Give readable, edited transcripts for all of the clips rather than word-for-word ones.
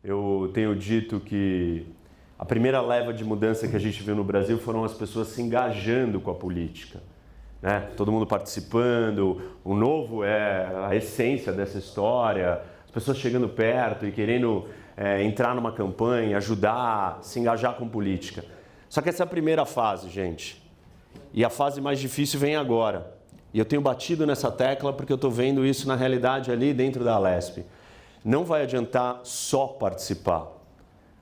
Eu tenho dito que a primeira leva de mudança que a gente viu no Brasil foram as pessoas se engajando com a política, né? Todo mundo participando, o novo é a essência dessa história, as pessoas chegando perto e querendo entrar numa campanha, ajudar, se engajar com política. Só que essa é a primeira fase, gente. E a fase mais difícil vem agora. E eu tenho batido nessa tecla porque eu estou vendo isso na realidade ali dentro da Alesp. Não vai adiantar só participar.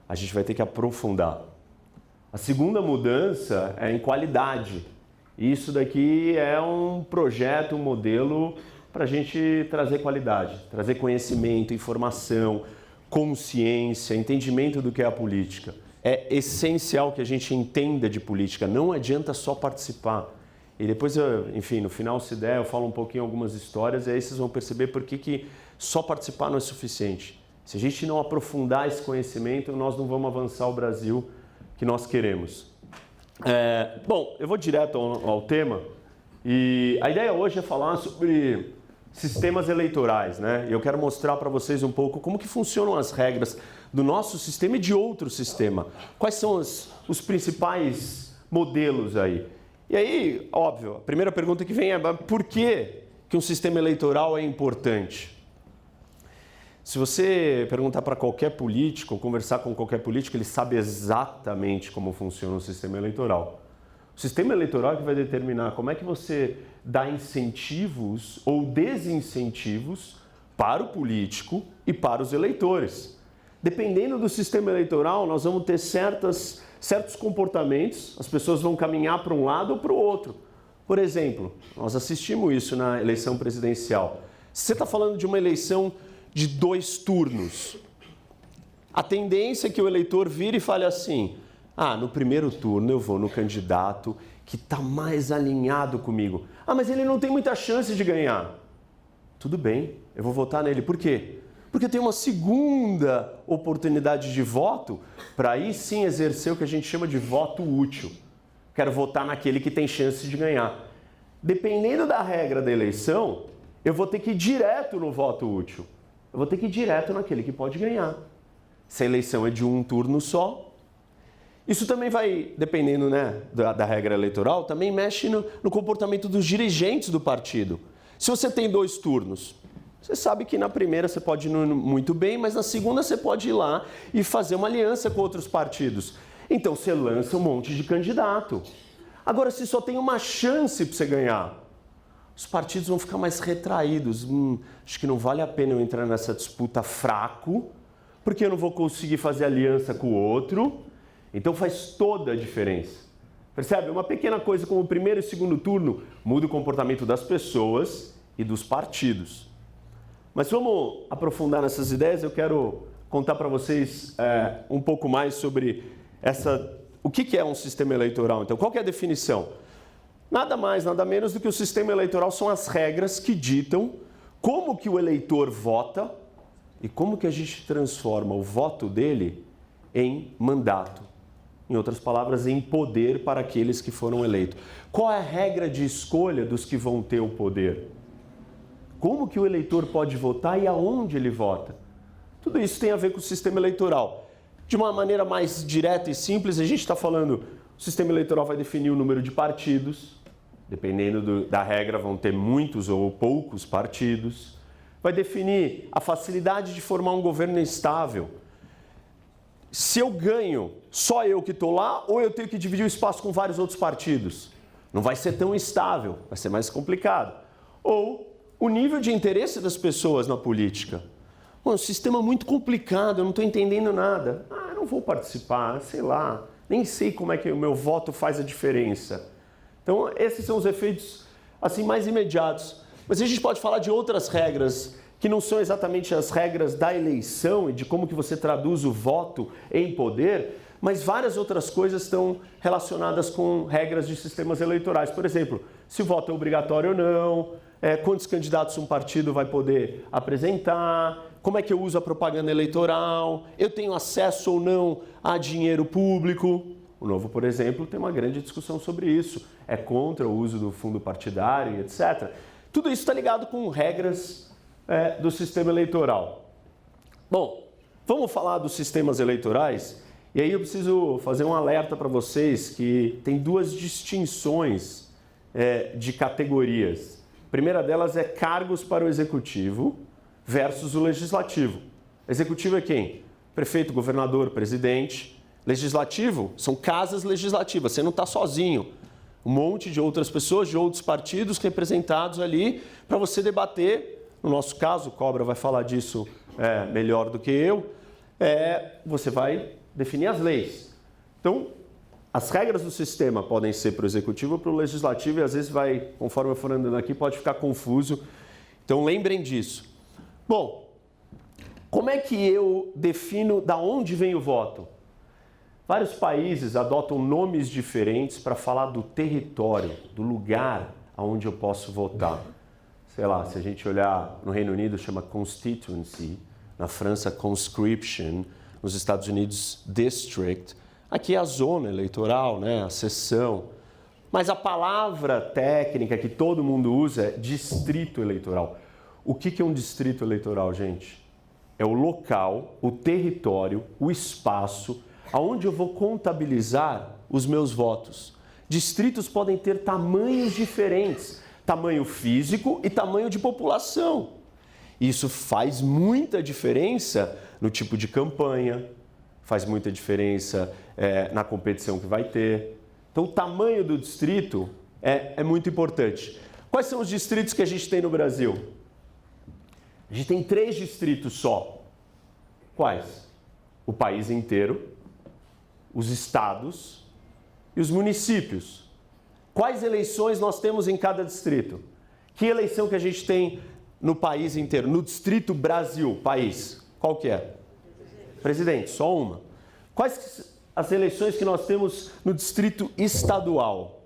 A gente vai ter que aprofundar. A segunda mudança é em qualidade. Isso daqui é um projeto, um modelo para a gente trazer qualidade, trazer conhecimento, informação, consciência, entendimento do que é a política. É essencial que a gente entenda de política, não adianta só participar. E depois, enfim, no final, se der, eu falo um pouquinho algumas histórias e aí vocês vão perceber por que só participar não é suficiente. Se a gente não aprofundar esse conhecimento, nós não vamos avançar o Brasil que nós queremos. Bom, eu vou direto ao tema e a ideia hoje é falar sobre sistemas eleitorais, né? E eu quero mostrar para vocês um pouco como que funcionam as regras do nosso sistema e de outro sistema. Quais são os principais modelos aí? E aí, óbvio, a primeira pergunta que vem é por que um sistema eleitoral é importante? Se você perguntar para qualquer político, ou conversar com qualquer político, ele sabe exatamente como funciona o sistema eleitoral. O sistema eleitoral é que vai determinar como é que você dá incentivos ou desincentivos para o político e para os eleitores. Dependendo do sistema eleitoral, nós vamos ter certos comportamentos, as pessoas vão caminhar para um lado ou para o outro. Por exemplo, nós assistimos isso na eleição presidencial. Se você está falando de uma eleição de 2 turnos, a tendência é que o eleitor vire e fale assim: no primeiro turno eu vou no candidato que está mais alinhado comigo. Mas ele não tem muita chance de ganhar. Tudo bem, eu vou votar nele. Por quê? Porque tem uma segunda oportunidade de voto para aí sim exercer o que a gente chama de voto útil. Quero votar naquele que tem chance de ganhar. Dependendo da regra da eleição, eu vou ter que ir direto no voto útil. Eu vou ter que ir direto naquele que pode ganhar. Se a eleição é de um turno só, isso também vai, dependendo, né, da regra eleitoral, também mexe no comportamento dos dirigentes do partido. Se você tem 2 turnos, você sabe que na primeira você pode ir muito bem, mas na segunda você pode ir lá e fazer uma aliança com outros partidos. Então você lança um monte de candidato. Agora, se só tem uma chance para você ganhar, os partidos vão ficar mais retraídos. Acho que não vale a pena eu entrar nessa disputa fraco, porque eu não vou conseguir fazer aliança com o outro. Então faz toda a diferença. Percebe? Uma pequena coisa como o primeiro e segundo turno muda o comportamento das pessoas e dos partidos. Mas vamos aprofundar nessas ideias. Eu quero contar para vocês um pouco mais sobre o que é um sistema eleitoral. Então, qual que é a definição? Nada mais, nada menos do que o sistema eleitoral são as regras que ditam como que o eleitor vota e como que a gente transforma o voto dele em mandato. Em outras palavras, em poder para aqueles que foram eleitos. Qual é a regra de escolha dos que vão ter o poder? Como que o eleitor pode votar e aonde ele vota? Tudo isso tem a ver com o sistema eleitoral. De uma maneira mais direta e simples, a gente está falando, o sistema eleitoral vai definir o número de partidos, dependendo da regra vão ter muitos ou poucos partidos, vai definir a facilidade de formar um governo estável. Se eu ganho, só eu que estou lá, ou eu tenho que dividir o espaço com vários outros partidos? Não vai ser tão estável, vai ser mais complicado. Ou o nível de interesse das pessoas na política. Um sistema muito complicado, eu não estou entendendo nada. Eu não vou participar, sei lá, nem sei como é que o meu voto faz a diferença. Então, esses são os efeitos assim mais imediatos. Mas a gente pode falar de outras regras que não são exatamente as regras da eleição e de como que você traduz o voto em poder, mas várias outras coisas estão relacionadas com regras de sistemas eleitorais. Por exemplo, se o voto é obrigatório ou não, quantos candidatos um partido vai poder apresentar, como é que eu uso a propaganda eleitoral, eu tenho acesso ou não a dinheiro público. O Novo, por exemplo, tem uma grande discussão sobre isso. É contra o uso do fundo partidário, etc. Tudo isso está ligado com regras do sistema eleitoral. Bom, Vamos falar dos sistemas eleitorais? E aí eu preciso fazer um alerta para vocês que tem duas distinções de categorias. A primeira delas é cargos para o executivo versus o legislativo. Executivo é quem? Prefeito, governador, presidente. Legislativo são casas legislativas, você não está sozinho. Um monte de outras pessoas, de outros partidos representados ali para você debater. No nosso caso, o Cobra vai falar disso melhor do que eu. Você vai definir as leis. Então, as regras do sistema podem ser para o executivo ou para o legislativo e às vezes vai, conforme eu for andando aqui, pode ficar confuso. Então, lembrem disso. Bom, como é que eu defino da onde vem o voto? Vários países adotam nomes diferentes para falar do território, do lugar onde eu posso votar. Sei lá, se a gente olhar no Reino Unido, chama constituency, na França, conscription, nos Estados Unidos, district. Aqui é a zona eleitoral, né? A seção. Mas a palavra técnica que todo mundo usa é distrito eleitoral. O que é um distrito eleitoral, gente? É o local, o território, o espaço aonde eu vou contabilizar os meus votos. Distritos podem ter tamanhos diferentes, tamanho físico e tamanho de população. Isso faz muita diferença no tipo de campanha, faz muita diferença na competição que vai ter. Então, o tamanho do distrito é muito importante. Quais são os distritos que a gente tem no Brasil? A gente tem 3 distritos só. Quais? O país inteiro, os estados e os municípios. Quais eleições nós temos em cada distrito? Que eleição que a gente tem no país inteiro? No distrito Brasil, país, qual que é? Presidente, só uma. Quais as eleições que nós temos no distrito estadual?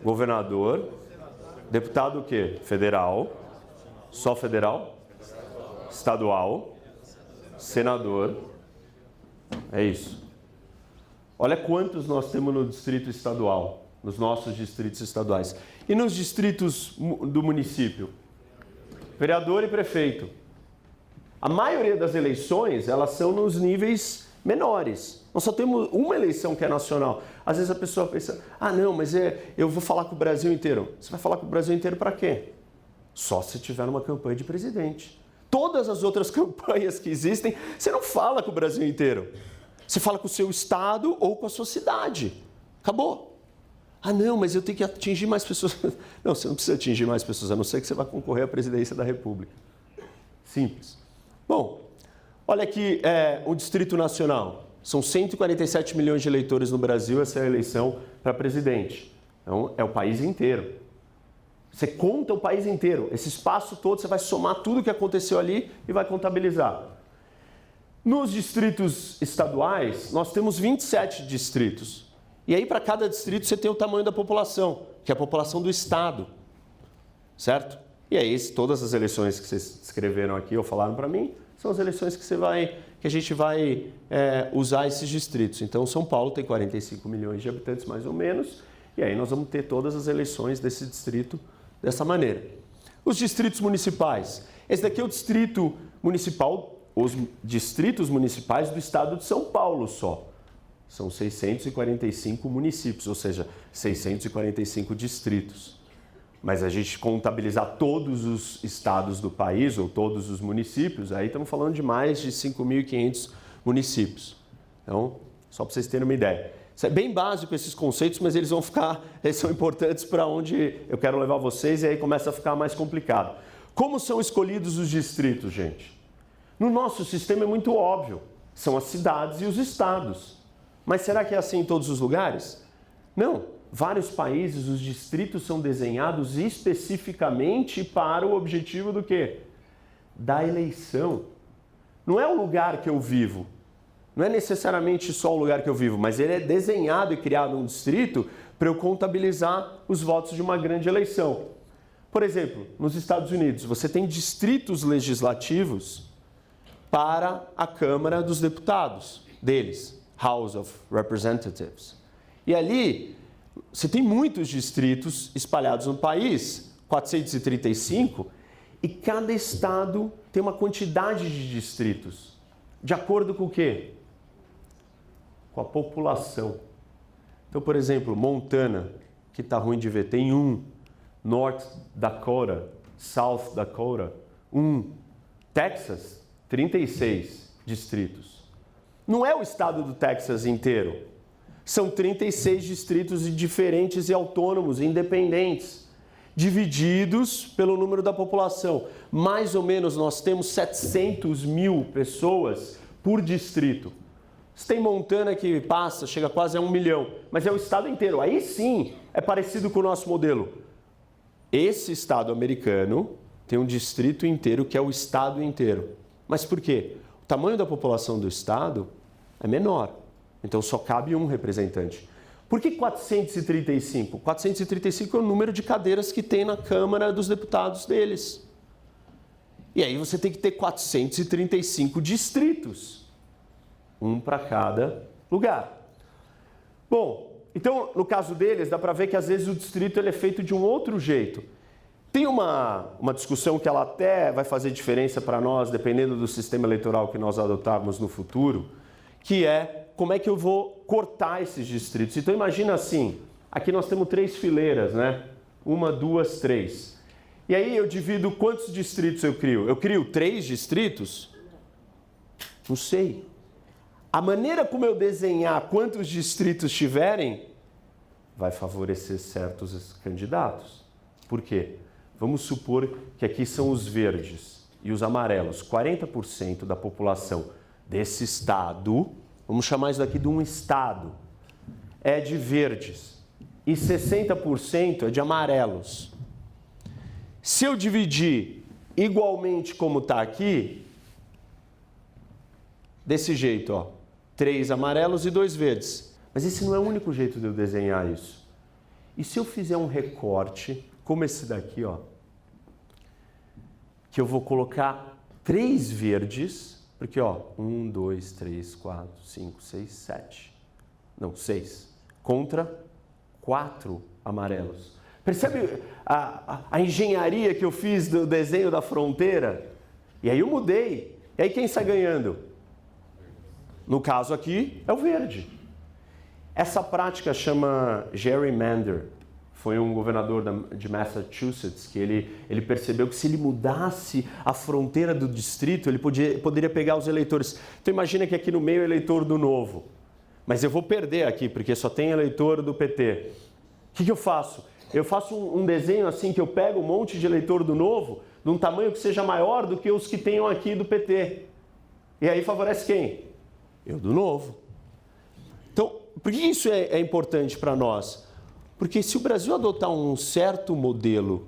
Governador, deputado o quê? Federal, só federal? Estadual, senador. É isso. Olha quantos nós temos no distrito estadual, nos nossos distritos estaduais. E nos distritos do município? Vereador e prefeito. A maioria das eleições, elas são nos níveis menores. Nós só temos uma eleição que é nacional. Às vezes a pessoa pensa, não, mas eu vou falar com o Brasil inteiro. Você vai falar com o Brasil inteiro para quê? Só se tiver uma campanha de presidente. Todas as outras campanhas que existem, você não fala com o Brasil inteiro. Você fala com o seu estado ou com a sua cidade. Acabou. Não, mas eu tenho que atingir mais pessoas. Não, você não precisa atingir mais pessoas, a não ser que você vá concorrer à presidência da República. Simples. Bom, olha aqui o Distrito Nacional. São 147 milhões de eleitores no Brasil, essa é a eleição para presidente. Então, é o país inteiro. Você conta o país inteiro. Esse espaço todo, você vai somar tudo o que aconteceu ali e vai contabilizar. Nos distritos estaduais, nós temos 27 distritos. E aí, para cada distrito, você tem o tamanho da população, que é a população do estado. Certo? E aí, todas as eleições que vocês escreveram aqui ou falaram para mim, são as eleições que a gente vai usar esses distritos. Então, São Paulo tem 45 milhões de habitantes, mais ou menos. E aí, nós vamos ter todas as eleições desse distrito dessa maneira. Os distritos municipais. Esse daqui é o distrito municipal, os distritos municipais do estado de São Paulo só. São 645 municípios, ou seja, 645 distritos. Mas a gente contabilizar todos os estados do país, ou todos os municípios, aí estamos falando de mais de 5.500 municípios. Então, só para vocês terem uma ideia. Isso é bem básico, esses conceitos, mas eles são importantes para onde eu quero levar vocês, e aí começa a ficar mais complicado. Como são escolhidos os distritos, gente? No nosso sistema é muito óbvio, são as cidades e os estados. Mas será que é assim em todos os lugares? Não. Vários países, os distritos são desenhados especificamente para o objetivo do quê? Da eleição. Não é o lugar que eu vivo. Não é necessariamente só o lugar que eu vivo, mas ele é desenhado e criado um distrito para eu contabilizar os votos de uma grande eleição. Por exemplo, nos Estados Unidos, você tem distritos legislativos para a Câmara dos Deputados deles, House of Representatives. E ali você tem muitos distritos espalhados no país, 435, E cada estado tem uma quantidade de distritos. De acordo com o quê? Com a população. Então, por exemplo, Montana, que está ruim de ver, tem 1. North Dakota, South Dakota, 1. Texas, 36 distritos. Não é o estado do Texas inteiro. São 36 distritos diferentes e autônomos, independentes, divididos pelo número da população. Mais ou menos nós temos 700 mil pessoas por distrito. Você tem Montana que passa, chega quase a 1 milhão, mas é o estado inteiro. Aí sim é parecido com o nosso modelo. Esse estado americano tem um distrito inteiro que é o estado inteiro. Mas por quê? O tamanho da população do estado é menor. Então só cabe um representante. Por que 435? 435 é o número de cadeiras que tem na Câmara dos Deputados deles. E aí você tem que ter 435 distritos. Um para cada lugar. Bom, então no caso deles dá para ver que às vezes o distrito ele é feito de um outro jeito. Tem uma discussão que ela até vai fazer diferença para nós, dependendo do sistema eleitoral que nós adotarmos no futuro, que é como é que eu vou cortar esses distritos. Então imagina assim, aqui nós temos 3 fileiras, né? 1, 2, 3. E aí eu divido quantos distritos eu crio? Eu crio 3 distritos? Não sei. A maneira como eu desenhar quantos distritos tiverem vai favorecer certos candidatos. Por quê? Vamos supor que aqui são os verdes e os amarelos. 40% da população desse estado, vamos chamar isso daqui de um estado, é de verdes e 60% é de amarelos. Se eu dividir igualmente como está aqui, desse jeito, ó, 3 amarelos e 2 verdes. Mas esse não é o único jeito de eu desenhar isso. E se eu fizer um recorte, como esse daqui, ó, que eu vou colocar 3 verdes, porque, ó, 1, 2, 3, 4, 5, 6, 7. Não, 6. Contra 4 amarelos. Percebe a engenharia que eu fiz do desenho da fronteira? E aí eu mudei. E aí quem está ganhando? No caso aqui, é o verde. Essa prática chama gerrymander. Foi um governador de Massachusetts que ele percebeu que se ele mudasse a fronteira do distrito, ele poderia pegar os eleitores. Então imagina que aqui no meio é eleitor do Novo. Mas eu vou perder aqui, porque só tem eleitor do PT. O que eu faço? Eu faço um desenho assim que eu pego um monte de eleitor do Novo, de um tamanho que seja maior do que os que tenham aqui do PT. E aí favorece quem? Eu do Novo. Então, por que isso é importante para nós? Porque se o Brasil adotar um certo modelo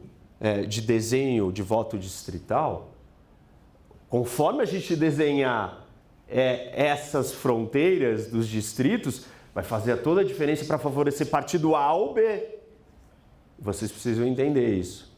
de desenho de voto distrital, conforme a gente desenhar essas fronteiras dos distritos, vai fazer toda a diferença para favorecer partido A ou B. Vocês precisam entender isso.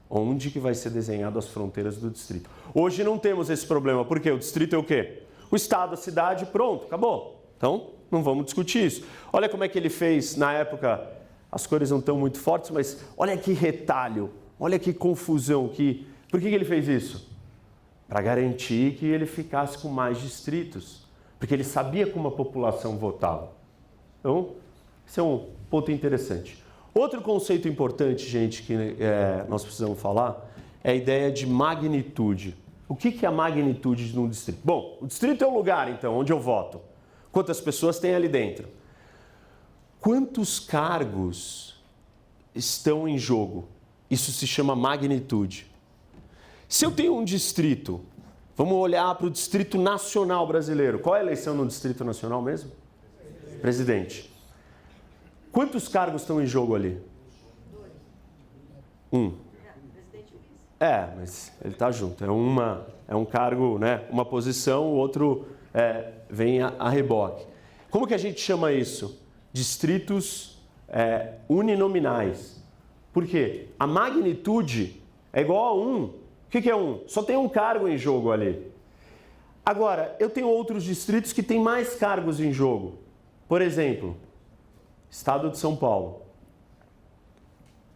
Onde que vai ser desenhado as fronteiras do distrito? Hoje não temos esse problema, porque o distrito é o quê? O estado, a cidade, pronto, acabou. Então, não vamos discutir isso. Olha como é que ele fez na época. As cores não estão muito fortes, mas olha que retalho, olha que confusão. Por que ele fez isso? Para garantir que ele ficasse com mais distritos, porque ele sabia como a população votava. Então, esse é um ponto interessante. Outro conceito importante, gente, que nós precisamos falar, é a ideia de magnitude. O que é a magnitude de um distrito? Bom, o distrito é o lugar, então, onde eu voto. Quantas pessoas tem ali dentro? Quantos cargos estão em jogo? Isso se chama magnitude. Se eu tenho um distrito, vamos olhar para o Distrito Nacional brasileiro. Qual é a eleição no Distrito Nacional mesmo? Presidente. Quantos cargos estão em jogo ali? 1. Mas ele está junto. É um cargo, né? Uma posição, o outro vem a reboque. Como que a gente chama isso? Distritos uninominais. Por quê? A magnitude é igual a 1. O que é 1? Só tem um cargo em jogo ali. Agora, eu tenho outros distritos que têm mais cargos em jogo. Por exemplo, Estado de São Paulo.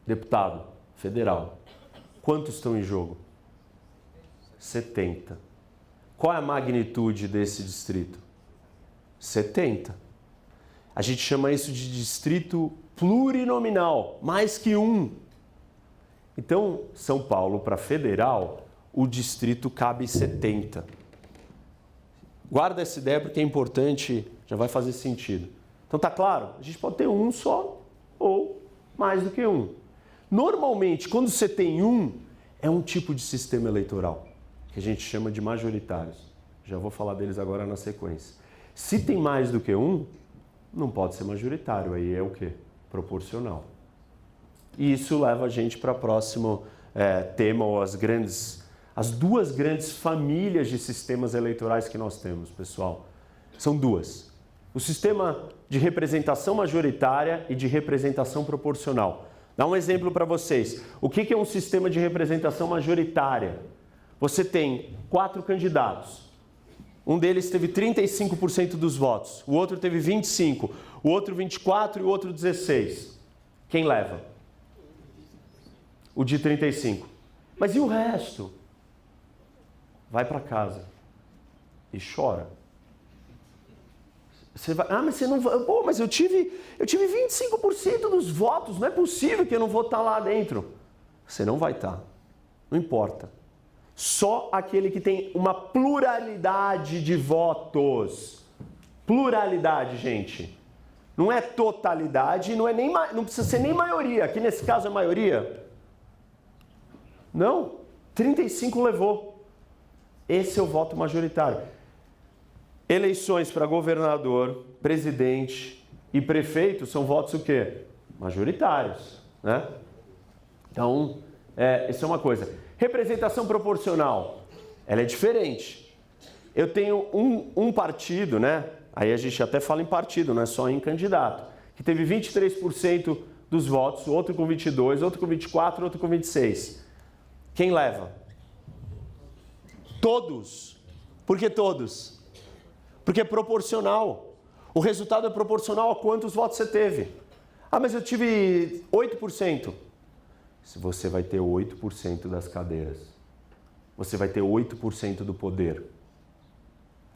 Deputado federal. Quantos estão em jogo? 70. Qual é a magnitude desse distrito? 70. A gente chama isso de distrito plurinominal, mais que um. Então, São Paulo, para federal, o distrito cabe 70. Guarda essa ideia porque é importante, já vai fazer sentido. Então tá claro? A gente pode ter um só ou mais do que um. Normalmente, quando você tem um, é um tipo de sistema eleitoral, que a gente chama de majoritários. Já vou falar deles agora na sequência. Se tem mais do que um, não pode ser majoritário, aí é o quê? Proporcional. E isso leva a gente para o próximo tema, ou as duas grandes famílias de sistemas eleitorais que nós temos, pessoal. São duas. O sistema de representação majoritária e de representação proporcional. Dá um exemplo para vocês. O que é um sistema de representação majoritária? Você tem 4 candidatos. Um deles teve 35% dos votos, o outro teve 25%, o outro 24% e o outro 16%. Quem leva? O de 35%. Mas e o resto? Vai para casa e chora. Você vai, mas você não vai. Pô, mas eu tive 25% dos votos, não é possível que eu não vou estar lá dentro. Você não vai estar. Não importa. Só aquele que tem uma pluralidade de votos. Pluralidade, gente. Não é totalidade, não precisa ser nem maioria. Aqui nesse caso é maioria. Não. 35 levou. Esse é o voto majoritário. Eleições para governador, presidente e prefeito são votos o quê? Majoritários, né? Então, isso é uma coisa. Representação proporcional, ela é diferente. Eu tenho um partido, né? Aí a gente até fala em partido, não é só em candidato, que teve 23% dos votos, outro com 22%, outro com 24%, outro com 26%. Quem leva? Todos. Por que todos? Porque é proporcional. O resultado é proporcional a quantos votos você teve. Ah, mas eu tive 8%. Você vai ter 8% das cadeiras. Você vai ter 8% do poder.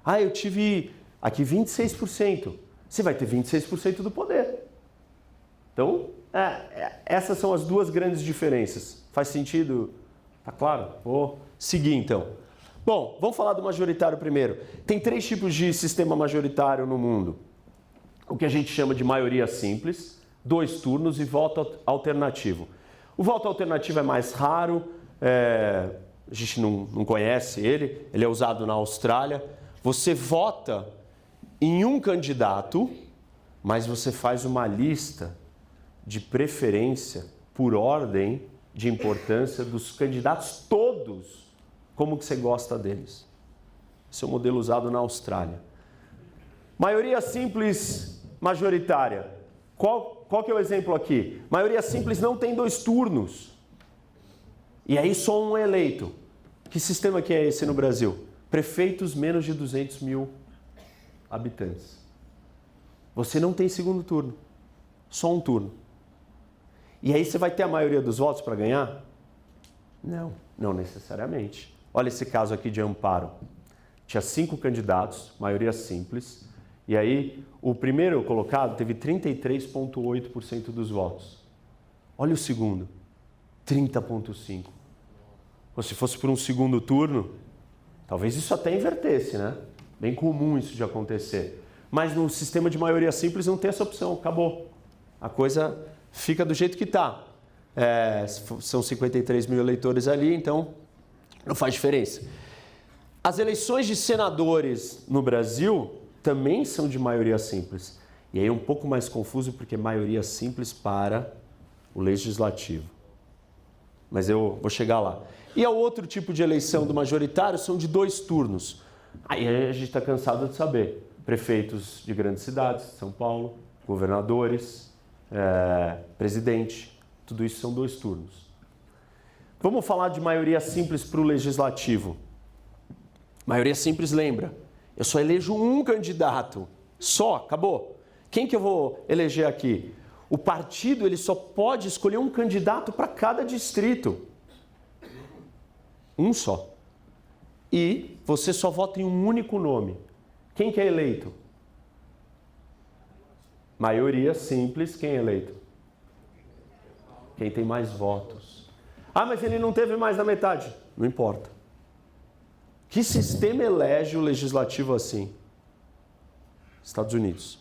Ah, eu tive aqui 26%. Você vai ter 26% do poder. Então, essas são as duas grandes diferenças. Faz sentido? Tá claro? Vou seguir então. Bom, vamos falar do majoritário primeiro. Tem 3 tipos de sistema majoritário no mundo. O que a gente chama de maioria simples, 2 turnos e voto alternativo. O voto alternativo é mais raro, a gente não conhece ele é usado na Austrália. Você vota em um candidato, mas você faz uma lista de preferência por ordem de importância dos candidatos todos. Como que você gosta deles? Esse é o modelo usado na Austrália. Maioria simples majoritária. Qual que é o exemplo aqui? Maioria simples não tem 2 turnos. E aí só um é eleito. Que sistema que é esse no Brasil? Prefeitos menos de 200 mil habitantes. Você não tem segundo turno. Só um turno. E aí você vai ter a maioria dos votos para ganhar? Não necessariamente. Olha esse caso aqui de Amparo. Tinha 5 candidatos, maioria simples, e aí o primeiro colocado teve 33,8% dos votos. Olha o segundo, 30,5%. Se fosse por um segundo turno, talvez isso até invertesse, né? Bem comum isso de acontecer. Mas no sistema de maioria simples não tem essa opção, acabou. A coisa fica do jeito que está. São 53 mil eleitores ali, então não faz diferença. As eleições de senadores no Brasil também são de maioria simples. E aí é um pouco mais confuso porque é maioria simples para o legislativo. Mas eu vou chegar lá. E o outro tipo de eleição do majoritário são de 2 turnos. Aí a gente está cansado de saber. Prefeitos de grandes cidades, São Paulo, governadores, presidente, tudo isso são 2 turnos. Vamos falar de maioria simples para o legislativo. Maioria simples, lembra? Eu só elejo um candidato. Só, acabou. Quem que eu vou eleger aqui? O partido ele só pode escolher um candidato para cada distrito. Um só. e você só vota em um único nome. Quem que é eleito? Maioria simples, quem é eleito? Quem tem mais votos. Ah, mas ele não teve mais da metade. Não importa. Que sistema elege o legislativo assim? Estados Unidos.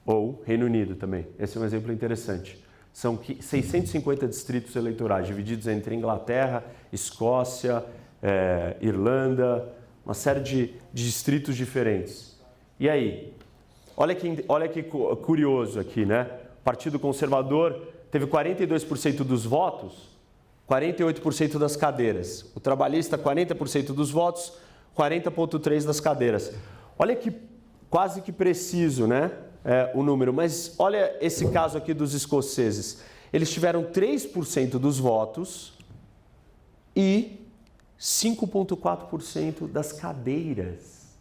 Ou Reino Unido também. Esse é um exemplo interessante. São 650 distritos eleitorais, divididos entre Inglaterra, Escócia, Irlanda, uma série de distritos diferentes. E aí? Olha que curioso aqui, né? O Partido Conservador teve 42% dos votos, 48% das cadeiras. O Trabalhista, 40% dos votos, 40,3% das cadeiras. Olha que quase que preciso, né? O número. Mas olha esse caso aqui dos escoceses. Eles tiveram 3% dos votos e 5,4% das cadeiras.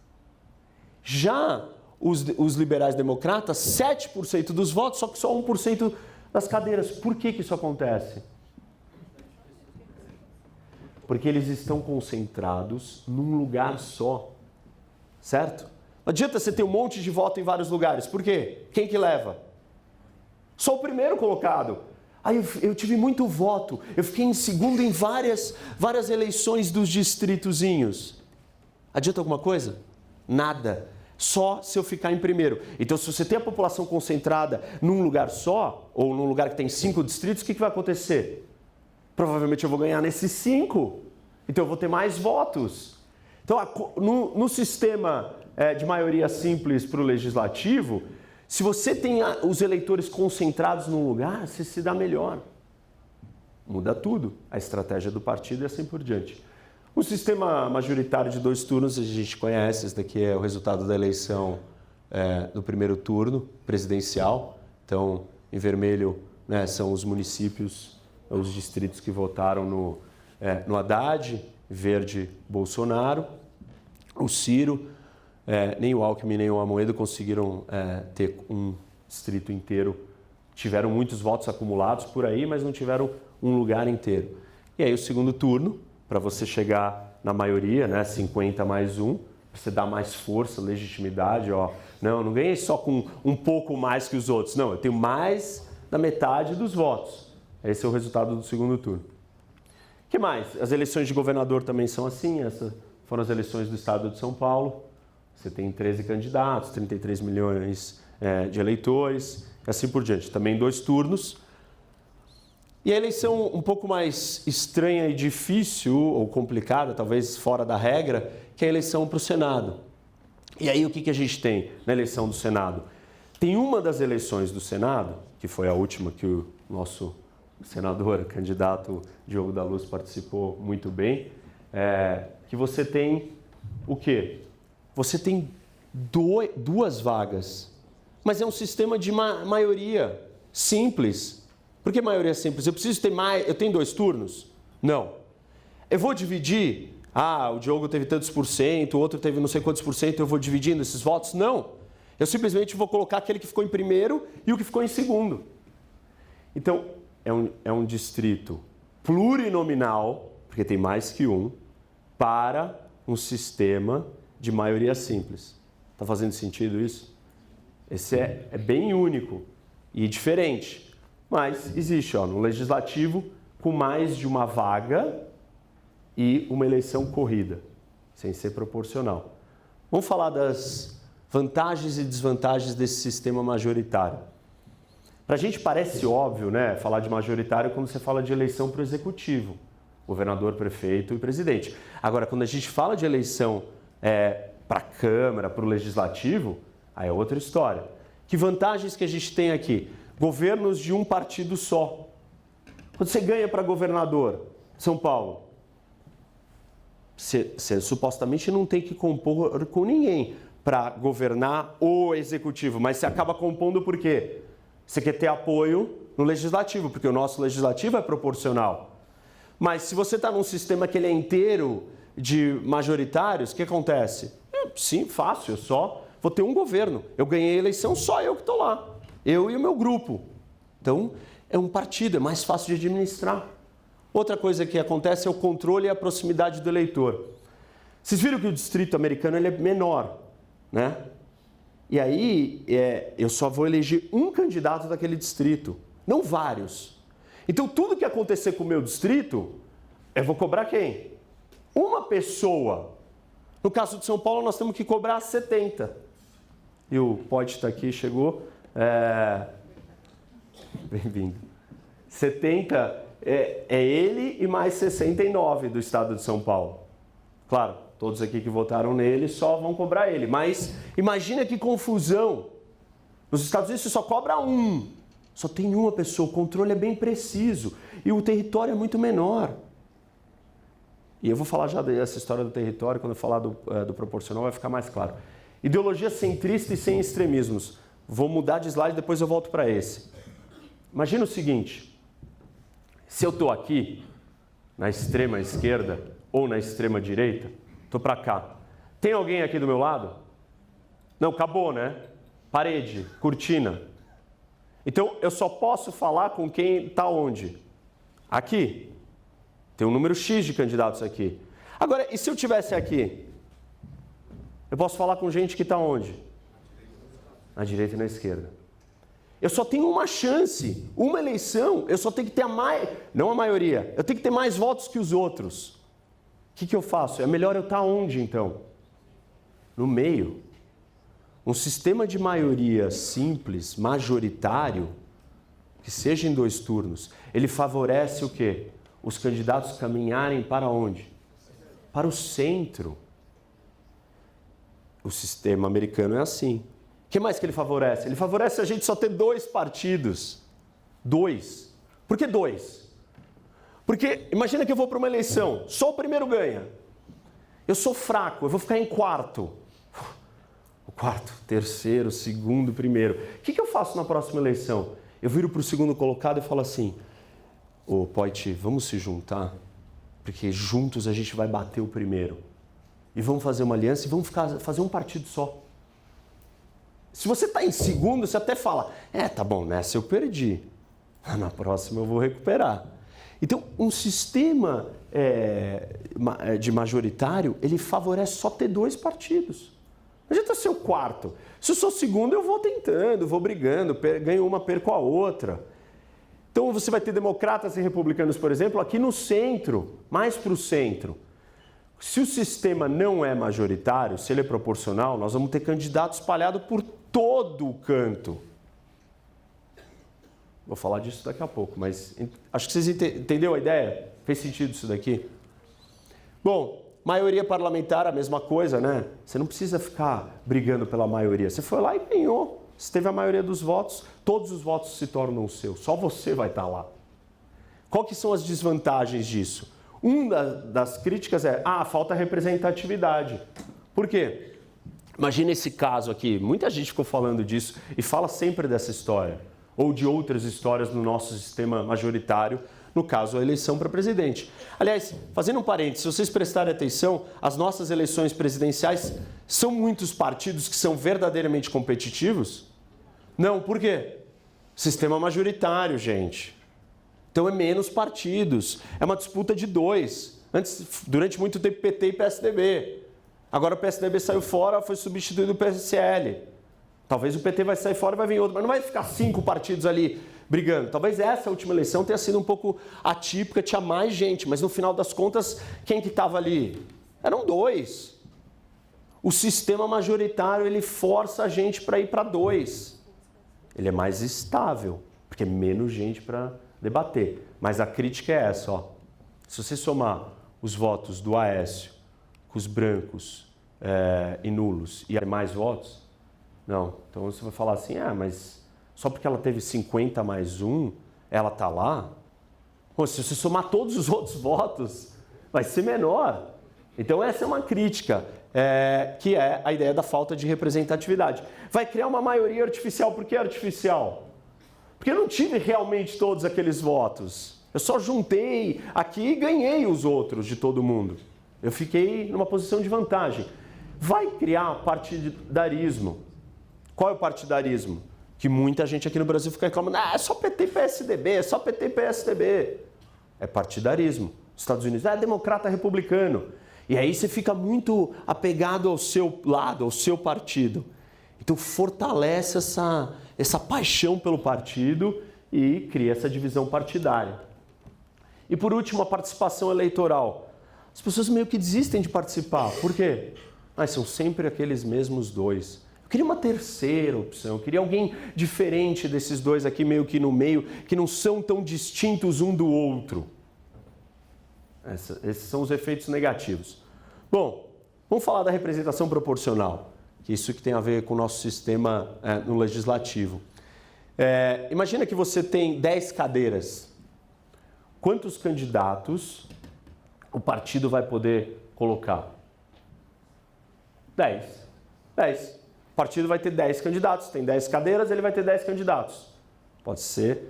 Já os liberais democratas, 7% dos votos, só que só 1% das cadeiras. Por que isso acontece? Porque eles estão concentrados num lugar só, certo? Não adianta você ter um monte de voto em vários lugares. Por quê? Quem que leva? Só o primeiro colocado. Aí eu tive muito voto. Eu fiquei em segundo em várias eleições dos distritozinhos. Adianta alguma coisa? Nada. Só se eu ficar em primeiro. Então, se você tem a população concentrada num lugar só, ou num lugar que tem 5 distritos, o que vai acontecer? Provavelmente eu vou ganhar nesses 5. Então, eu vou ter mais votos. Então, no sistema de maioria simples para o legislativo, se você tem os eleitores concentrados num lugar, você se dá melhor. Muda tudo. A estratégia do partido e assim por diante. O sistema majoritário de 2 turnos, a gente conhece, esse daqui é o resultado da eleição do primeiro turno presidencial. Então, em vermelho, né, são os municípios, os distritos que votaram no Haddad, verde, Bolsonaro. O Ciro, nem o Alckmin nem o Amoedo conseguiram ter um distrito inteiro. Tiveram muitos votos acumulados por aí, mas não tiveram um lugar inteiro. E aí o segundo turno, para você chegar na maioria, né, 50 mais 1, para você dar mais força, legitimidade, ó. Não ganhei só com um pouco mais que os outros. Não, eu tenho mais da metade dos votos. Esse é o resultado do segundo turno. O que mais? As eleições de governador também são assim. Essas foram as eleições do estado de São Paulo. Você tem 13 candidatos, 33 milhões de eleitores, e assim por diante. Também 2 turnos. E a eleição um pouco mais estranha e difícil, ou complicada, talvez fora da regra, que é a eleição para o Senado. E aí o que a gente tem na eleição do Senado? Tem uma das eleições do Senado, que foi a última que o nosso senador, candidato Diogo da Luz participou muito bem, que você tem o quê? Você tem 2 vagas, mas é um sistema de maioria simples. Por que maioria simples? Eu preciso ter mais, eu tenho 2 turnos? Não. Eu vou dividir, o Diogo teve tantos por cento, o outro teve não sei quantos por cento, eu vou dividindo esses votos? Não. Eu simplesmente vou colocar aquele que ficou em primeiro e o que ficou em segundo. Então, é um distrito plurinominal, porque tem mais que um, para um sistema de maioria simples. Está fazendo sentido isso? Esse é bem único e diferente. Mas existe no legislativo com mais de uma vaga e uma eleição corrida, sem ser proporcional. Vamos falar das vantagens e desvantagens desse sistema majoritário. Para a gente parece óbvio, né, falar de majoritário quando você fala de eleição para o executivo, governador, prefeito e presidente. Agora, quando a gente fala de eleição para a Câmara, para o legislativo, aí é outra história. Que vantagens que a gente tem aqui? Governos de um partido só. Quando você ganha para governador, São Paulo, você supostamente não tem que compor com ninguém para governar o executivo, mas você acaba compondo por quê? Você quer ter apoio no legislativo, porque o nosso legislativo é proporcional. Mas se você está num sistema que ele é inteiro de majoritários, o que acontece? Sim, fácil, eu só vou ter um governo. Eu ganhei a eleição, só eu que estou lá. Eu e o meu grupo. Então, é um partido, é mais fácil de administrar. Outra coisa que acontece é o controle e a proximidade do eleitor. Vocês viram que o distrito americano ele é menor, né? E aí eu só vou eleger um candidato daquele distrito, não vários. Então tudo que acontecer com o meu distrito, eu vou cobrar quem? Uma pessoa. No caso de São Paulo, nós temos que cobrar 70. E o Pote está aqui, chegou. Bem-vindo. 70 é ele e mais 69 do estado de São Paulo. Claro, todos aqui que votaram nele só vão cobrar ele. Mas imagina que confusão. Nos Estados Unidos você só cobra um. Só tem uma pessoa, o controle é bem preciso. E o território é muito menor. E eu vou falar já dessa história do território, quando eu falar do proporcional vai ficar mais claro. Ideologia centrista e sem extremismos. Vou mudar de slide, depois eu volto para esse. Imagina o seguinte, se eu estou aqui, na extrema esquerda ou na extrema direita, estou para cá. Tem alguém aqui do meu lado? Não, acabou, né? Parede, cortina. Então, eu só posso falar com quem está onde? Aqui. Tem um número X de candidatos aqui. Agora, e se eu tivesse aqui? Eu posso falar com gente que está onde? Na direita e na esquerda. Eu só tenho uma chance, uma eleição, eu só tenho que ter não a maioria, eu tenho que ter mais votos que os outros. O que eu faço? É melhor eu estar onde, então? No meio. Um sistema de maioria simples, majoritário, que seja em 2 turnos, ele favorece o quê? Os candidatos caminharem para onde? Para o centro. O sistema americano é assim. O que mais que ele favorece? Ele favorece a gente só ter 2 partidos. 2. Por que 2? Porque imagina que eu vou para uma eleição, só o primeiro ganha. Eu sou fraco, eu vou ficar em quarto. O quarto, terceiro, segundo, primeiro. O que eu faço na próxima eleição? Eu viro para o segundo colocado e falo assim, ô Poit, vamos se juntar, porque juntos a gente vai bater o primeiro. E vamos fazer uma aliança e vamos fazer um partido só. Se você está em segundo, você até fala, tá bom, nessa eu perdi. Na próxima eu vou recuperar. Então, um sistema de majoritário, ele favorece só ter 2 partidos. Não adianta ser o quarto. Se eu sou segundo, eu vou tentando, vou brigando, ganho uma, perco a outra. Então, você vai ter democratas e republicanos, por exemplo, aqui no centro, mais para o centro. Se o sistema não é majoritário, se ele é proporcional, nós vamos ter candidatos espalhados por todo o canto. Vou falar disso daqui a pouco, mas acho que vocês entenderam a ideia? Fez sentido isso daqui? Bom, maioria parlamentar, a mesma coisa, né? Você não precisa ficar brigando pela maioria. Você foi lá e ganhou. Você teve a maioria dos votos, todos os votos se tornam seus. Só você vai estar lá. Qual que são as desvantagens disso? Uma das críticas é, falta representatividade. Por quê? Imagina esse caso aqui, muita gente ficou falando disso e fala sempre dessa história, ou de outras histórias no nosso sistema majoritário, no caso a eleição para presidente. Aliás, fazendo um parênteses, se vocês prestarem atenção, as nossas eleições presidenciais são muitos partidos que são verdadeiramente competitivos? Não, por quê? Sistema majoritário, gente. Então é menos partidos, é uma disputa de 2. Antes, durante muito tempo, PT e PSDB. Agora o PSDB saiu fora, foi substituído pelo PSL. Talvez o PT vai sair fora e vai vir outro, mas não vai ficar 5 partidos ali brigando. Talvez essa última eleição tenha sido um pouco atípica, tinha mais gente, mas no final das contas, quem que estava ali? Eram 2. O sistema majoritário, ele força a gente para ir para 2. Ele é mais estável, porque é menos gente para debater. Mas a crítica é essa, ó. Se você somar os votos do Aécio com os brancos e nulos e mais votos, não. Então você vai falar assim, mas só porque ela teve 50 mais 1, ela tá lá? Pô, se você somar todos os outros votos, vai ser menor. Então essa é uma crítica, que é a ideia da falta de representatividade. Vai criar uma maioria artificial. Por que artificial? Porque eu não tive realmente todos aqueles votos. Eu só juntei aqui e ganhei os outros de todo mundo. Eu fiquei numa posição de vantagem. Vai criar partidarismo. Qual é o partidarismo? Que muita gente aqui no Brasil fica reclamando, é só PT e PSDB, é só PT e PSDB. É partidarismo. Estados Unidos é democrata republicano. E aí você fica muito apegado ao seu lado, ao seu partido. Então fortalece essa paixão pelo partido e cria essa divisão partidária. E por último, a participação eleitoral. As pessoas meio que desistem de participar. Por quê? São sempre aqueles mesmos dois. Eu queria uma terceira opção, eu queria alguém diferente desses dois aqui meio que no meio, que não são tão distintos um do outro. Esses são os efeitos negativos. Bom, vamos falar da representação proporcional, que isso que tem a ver com o nosso sistema no legislativo. Imagina que você tem 10 cadeiras. Quantos candidatos o partido vai poder colocar? 10. O partido vai ter 10 candidatos, tem 10 cadeiras, ele vai ter 10 candidatos. Pode ser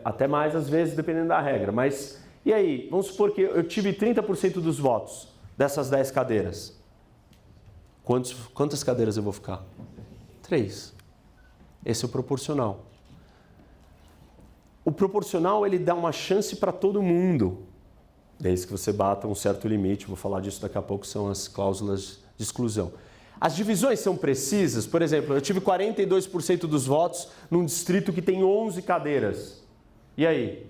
até mais às vezes, dependendo da regra. Mas, e aí? Vamos supor que eu tive 30% dos votos dessas 10 cadeiras. Quantas cadeiras eu vou ficar? 3. Esse é o proporcional. O proporcional, ele dá uma chance para todo mundo, desde que você bata um certo limite. Vou falar disso daqui a pouco, são as cláusulas de exclusão. As divisões são precisas. Por exemplo, eu tive 42% dos votos num distrito que tem 11 cadeiras. E aí?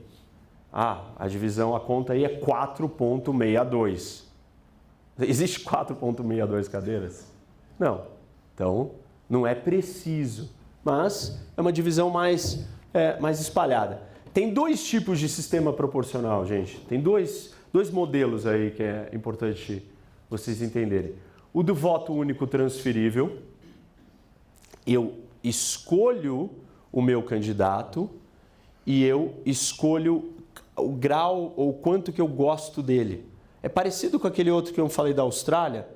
A divisão, a conta aí é 4,62. Existe 4,62 cadeiras? Não. Então, não é preciso. Mas é uma divisão mais espalhada. Tem 2 tipos de sistema proporcional, gente. Tem dois modelos aí que é importante vocês entenderem. O do voto único transferível. Eu escolho o meu candidato e eu escolho o grau ou quanto que eu gosto dele. É parecido com aquele outro que eu falei da Austrália,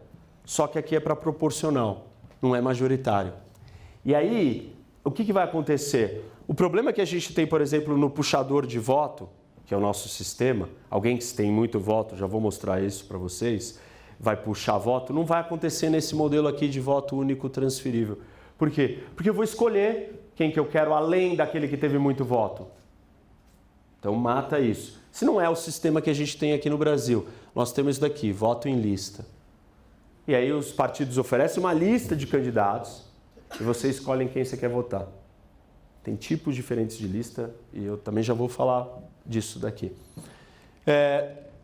só que aqui é para proporcional, não é majoritário. E aí, o que vai acontecer? O problema que a gente tem, por exemplo, no puxador de voto, que é o nosso sistema, alguém que tem muito voto, já vou mostrar isso para vocês, vai puxar voto, não vai acontecer nesse modelo aqui de voto único transferível. Por quê? Porque eu vou escolher quem que eu quero além daquele que teve muito voto. Então mata isso. Se não é o sistema que a gente tem aqui no Brasil, nós temos isso daqui, voto em lista. E aí os partidos oferecem uma lista de candidatos e você escolhe em quem você quer votar. Tem tipos diferentes de lista e eu também já vou falar disso daqui.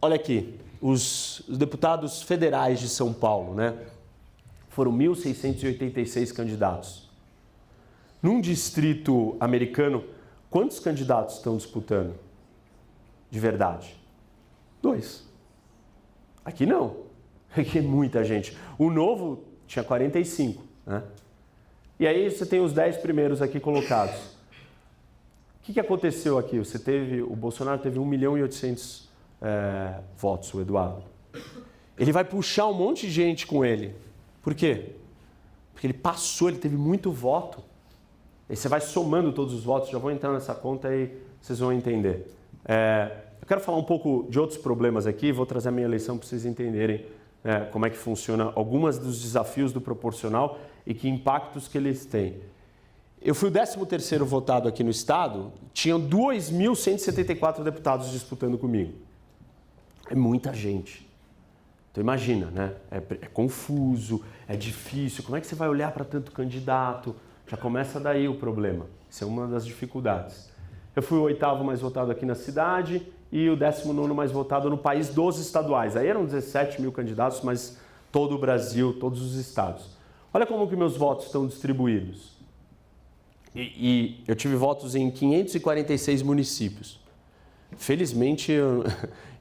Olha aqui, os deputados federais de São Paulo, né? Foram 1.686 candidatos. Num distrito americano, quantos candidatos estão disputando? De verdade? 2. Aqui não. Aqui é muita gente. O Novo tinha 45, né? E aí você tem os 10 primeiros aqui colocados. O que aconteceu aqui? O Bolsonaro teve 1.800.000 votos, o Eduardo. Ele vai puxar um monte de gente com ele. Por quê? Porque ele passou, ele teve muito voto. Aí você vai somando todos os votos, já vou entrar nessa conta e vocês vão entender. Eu quero falar um pouco de outros problemas aqui, vou trazer a minha eleição para vocês entenderem como é que funciona alguns dos desafios do proporcional e que impactos que eles têm. Eu fui o 13º votado aqui no estado, tinham 2.174 deputados disputando comigo. É muita gente. Então imagina, né? É confuso, é difícil, como é que você vai olhar para tanto candidato? Já começa daí o problema, isso é uma das dificuldades. Eu fui o 8º mais votado aqui na cidade e o 19º mais votado no país dos estaduais. Aí eram 17 mil candidatos, mas todo o Brasil, todos os estados. Olha como que meus votos estão distribuídos. E eu tive votos em 546 municípios. Felizmente eu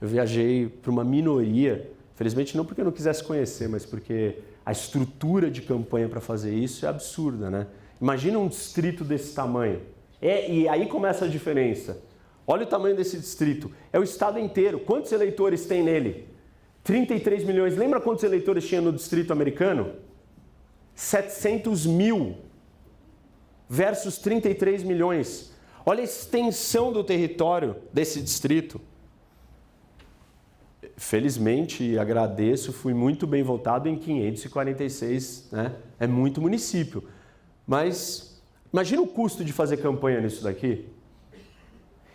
viajei para uma minoria, felizmente não porque eu não quisesse conhecer, mas porque a estrutura de campanha para fazer isso é absurda, né? Imagina um distrito desse tamanho. E aí começa a diferença. Olha o tamanho desse distrito. É o estado inteiro. Quantos eleitores tem nele? 33 milhões. Lembra quantos eleitores tinha no distrito americano? 700 mil versus 33 milhões. Olha a extensão do território desse distrito. Felizmente, agradeço, fui muito bem votado em 546, né? É muito município. Mas imagina o custo de fazer campanha nisso daqui.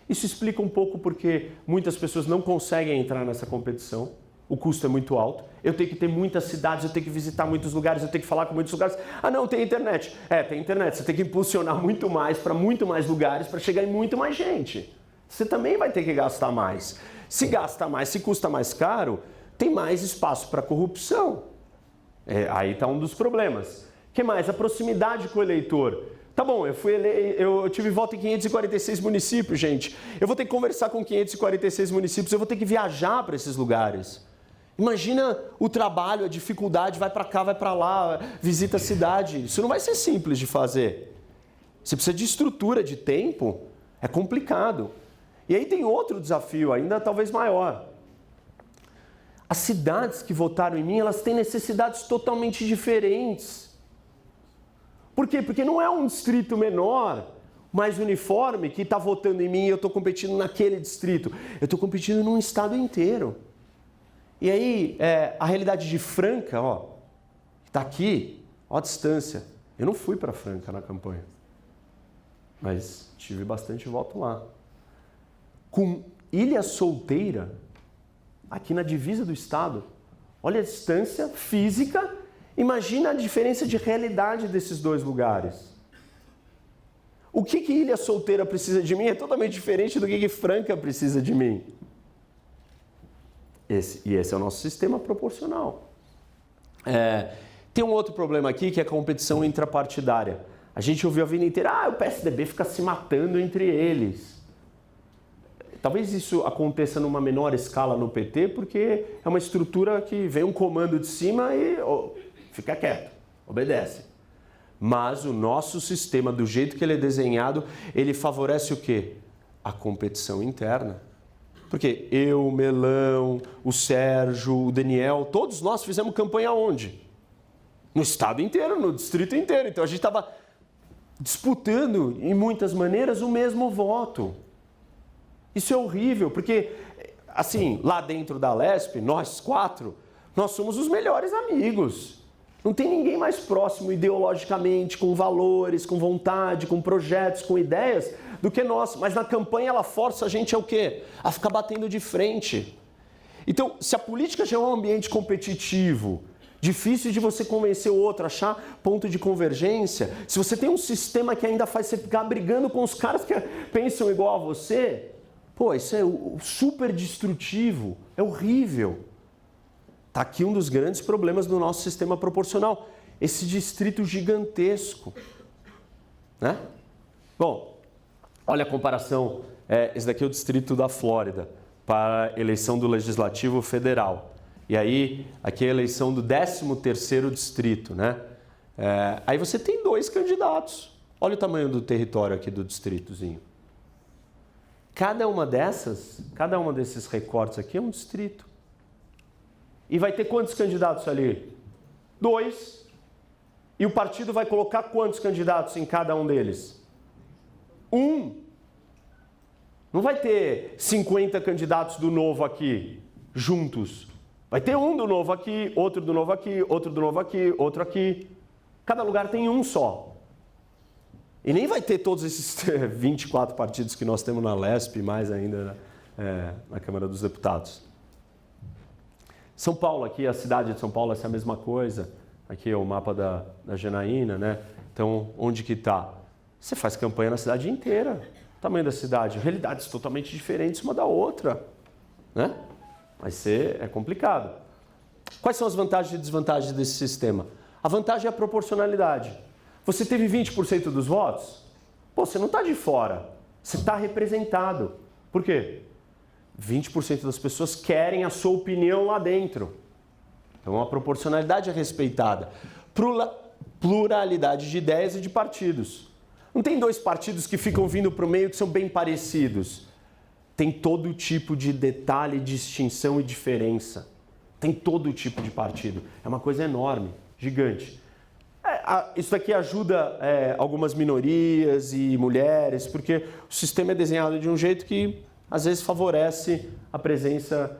Isso explica um pouco porque muitas pessoas não conseguem entrar nessa competição. O custo é muito alto. Eu tenho que ter muitas cidades, eu tenho que visitar muitos lugares, eu tenho que falar com muitos lugares. Ah, não, tem internet. Tem internet. Você tem que impulsionar muito mais para muito mais lugares para chegar em muito mais gente. Você também vai ter que gastar mais. Se gasta mais, se custa mais caro, tem mais espaço para corrupção. Aí está um dos problemas. O que mais? A proximidade com o eleitor. Tá bom, eu tive voto em 546 municípios, gente. Eu vou ter que conversar com 546 municípios, eu vou ter que viajar para esses lugares. Imagina o trabalho, a dificuldade, vai para cá, vai para lá, visita a cidade. Isso não vai ser simples de fazer. Você precisa de estrutura, de tempo, é complicado. E aí tem outro desafio ainda talvez maior. As cidades que votaram em mim, elas têm necessidades totalmente diferentes. Por quê? Porque não é um distrito menor, mais uniforme, que está votando em mim e eu estou competindo naquele distrito. Eu estou competindo num estado inteiro. E aí, a realidade de Franca, está aqui, a distância. Eu não fui para Franca na campanha, mas tive bastante voto lá. Com Ilha Solteira, aqui na divisa do estado, olha a distância física. Imagina a diferença de realidade desses dois lugares. O que Ilha Solteira precisa de mim é totalmente diferente do que Franca precisa de mim. Esse é o nosso sistema proporcional. Tem um outro problema aqui, que é a competição intrapartidária. A gente ouviu a vida inteira, o PSDB fica se matando entre eles. Talvez isso aconteça numa menor escala no PT, porque é uma estrutura que vem um comando de cima e fica quieto, obedece. Mas o nosso sistema, do jeito que ele é desenhado, ele favorece o quê? A competição interna. Porque eu, o Melão, o Sérgio, o Daniel, todos nós fizemos campanha onde? No estado inteiro, no distrito inteiro. Então a gente estava disputando, em muitas maneiras, o mesmo voto. Isso é horrível, porque, assim, lá dentro da Lesp, nós quatro, nós somos os melhores amigos. Não tem ninguém mais próximo ideologicamente, com valores, com vontade, com projetos, com ideias, do que nós. Mas na campanha ela força a gente a o quê? A ficar batendo de frente. Então, se a política já é um ambiente competitivo, difícil de você convencer o outro, achar ponto de convergência, se você tem um sistema que ainda faz você ficar brigando com os caras que pensam igual a você, isso é super destrutivo, é horrível. Está aqui um dos grandes problemas do nosso sistema proporcional, esse distrito gigantesco. Né? Bom, olha a comparação, esse daqui é o distrito da Flórida, para a eleição do Legislativo Federal. E aí, aqui é a eleição do 13º distrito. Né? Aí você tem 2 candidatos. Olha o tamanho do território aqui do distritozinho. Cada uma desses recortes aqui é um distrito. E vai ter quantos candidatos ali? 2. E o partido vai colocar quantos candidatos em cada um deles? 1. Não vai ter 50 candidatos do Novo aqui, juntos. Vai ter um do Novo aqui, outro do Novo aqui, outro do Novo aqui, outro aqui. Cada lugar tem um só. E nem vai ter todos esses 24 partidos que nós temos na Lesp, mais ainda na Câmara dos Deputados. São Paulo, aqui, a cidade de São Paulo, essa é a mesma coisa. Aqui é o mapa da Janaína, né? Então, onde que está? Você faz campanha na cidade inteira. O tamanho da cidade, realidades totalmente diferentes uma da outra. Né? É complicado. Quais são as vantagens e desvantagens desse sistema? A vantagem é a proporcionalidade. Você teve 20% dos votos? Você não está de fora. Você está representado. Por quê? 20% das pessoas querem a sua opinião lá dentro. Então a proporcionalidade é respeitada. Pluralidade de ideias e de partidos. Não tem 2 partidos que ficam vindo para o meio que são bem parecidos. Tem todo tipo de detalhe, distinção e diferença. Tem todo tipo de partido. É uma coisa enorme, gigante. Isso daqui ajuda algumas minorias e mulheres, porque o sistema é desenhado de um jeito que às vezes favorece a presença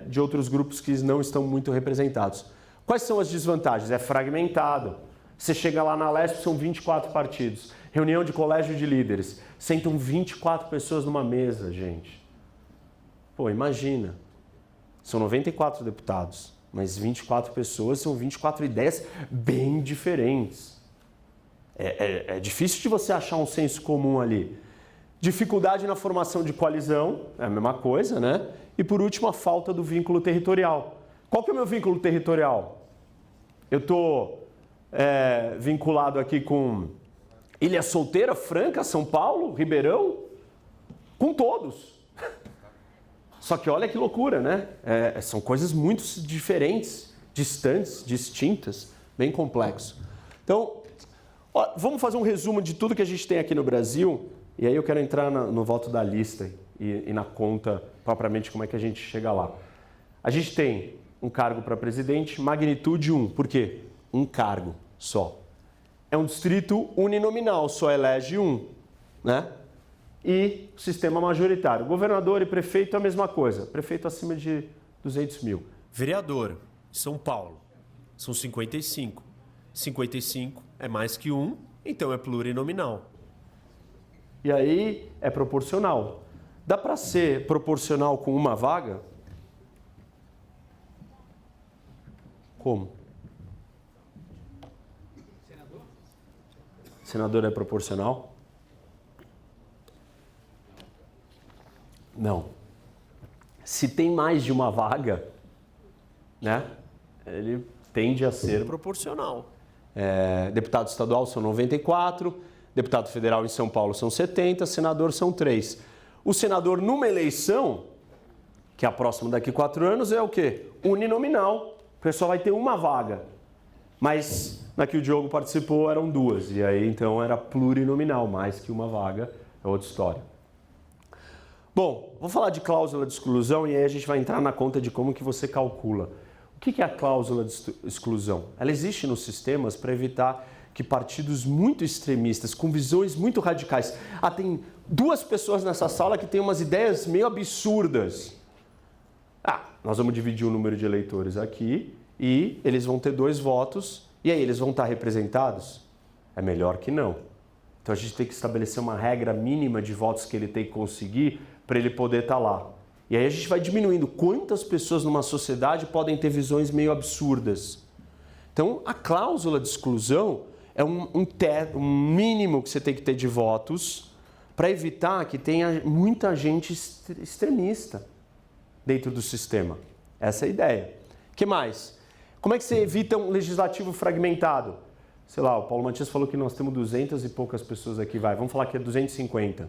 de outros grupos que não estão muito representados. Quais são as desvantagens? É fragmentado. Você chega lá na Lesp, são 24 partidos. Reunião de colégio de líderes. Sentam 24 pessoas numa mesa, gente. Pô, imagina. São 94 deputados, mas 24 pessoas são 24 ideias bem diferentes. É difícil de você achar um senso comum ali. Dificuldade na formação de coalizão, é a mesma coisa, né? E por último, a falta do vínculo territorial. Qual que é o meu vínculo territorial? Eu estou vinculado aqui com Ilha Solteira, Franca, São Paulo, Ribeirão, com todos. Só que olha que loucura, né? São coisas muito diferentes, distantes, distintas, bem complexo. Então, vamos fazer um resumo de tudo que a gente tem aqui no Brasil, e aí eu quero entrar no voto da lista e na conta propriamente como é que a gente chega lá. A gente tem um cargo para presidente, magnitude 1. Por quê? Um cargo só. É um distrito uninominal, só elege um, né? E sistema majoritário. Governador e prefeito é a mesma coisa. Prefeito acima de 200 mil. Vereador, São Paulo, são 55. 55 é mais que um, então é plurinominal. E aí é proporcional. Dá para ser proporcional com uma vaga? Como? Senador é proporcional? Não. Se tem mais de uma vaga, né, ele tende a ser proporcional. Deputado estadual são 94, deputado federal em São Paulo são 70, senador são 3. O senador numa eleição, que é a próxima daqui a 4 anos, é o quê? Uninominal. O pessoal vai ter uma vaga. Mas na que o Diogo participou eram 2. E aí então era plurinominal, mais que uma vaga, é outra história. Bom, vou falar de cláusula de exclusão e aí a gente vai entrar na conta de como que você calcula. O que é a cláusula de exclusão? Ela existe nos sistemas para evitar que partidos muito extremistas, com visões muito radicais... tem 2 pessoas nessa sala que têm umas ideias meio absurdas. Nós vamos dividir o número de eleitores aqui e eles vão ter 2 votos e aí eles vão estar representados? É melhor que não. Então a gente tem que estabelecer uma regra mínima de votos que ele tem que conseguir para ele poder estar lá. E aí a gente vai diminuindo quantas pessoas numa sociedade podem ter visões meio absurdas. Então a cláusula de exclusão é um mínimo que você tem que ter de votos para evitar que tenha muita gente extremista dentro do sistema. Essa é a ideia. O que mais? Como é que você evita um legislativo fragmentado? Sei lá, o Paulo Matias falou que nós temos 200 e poucas pessoas aqui, vamos falar que é 250.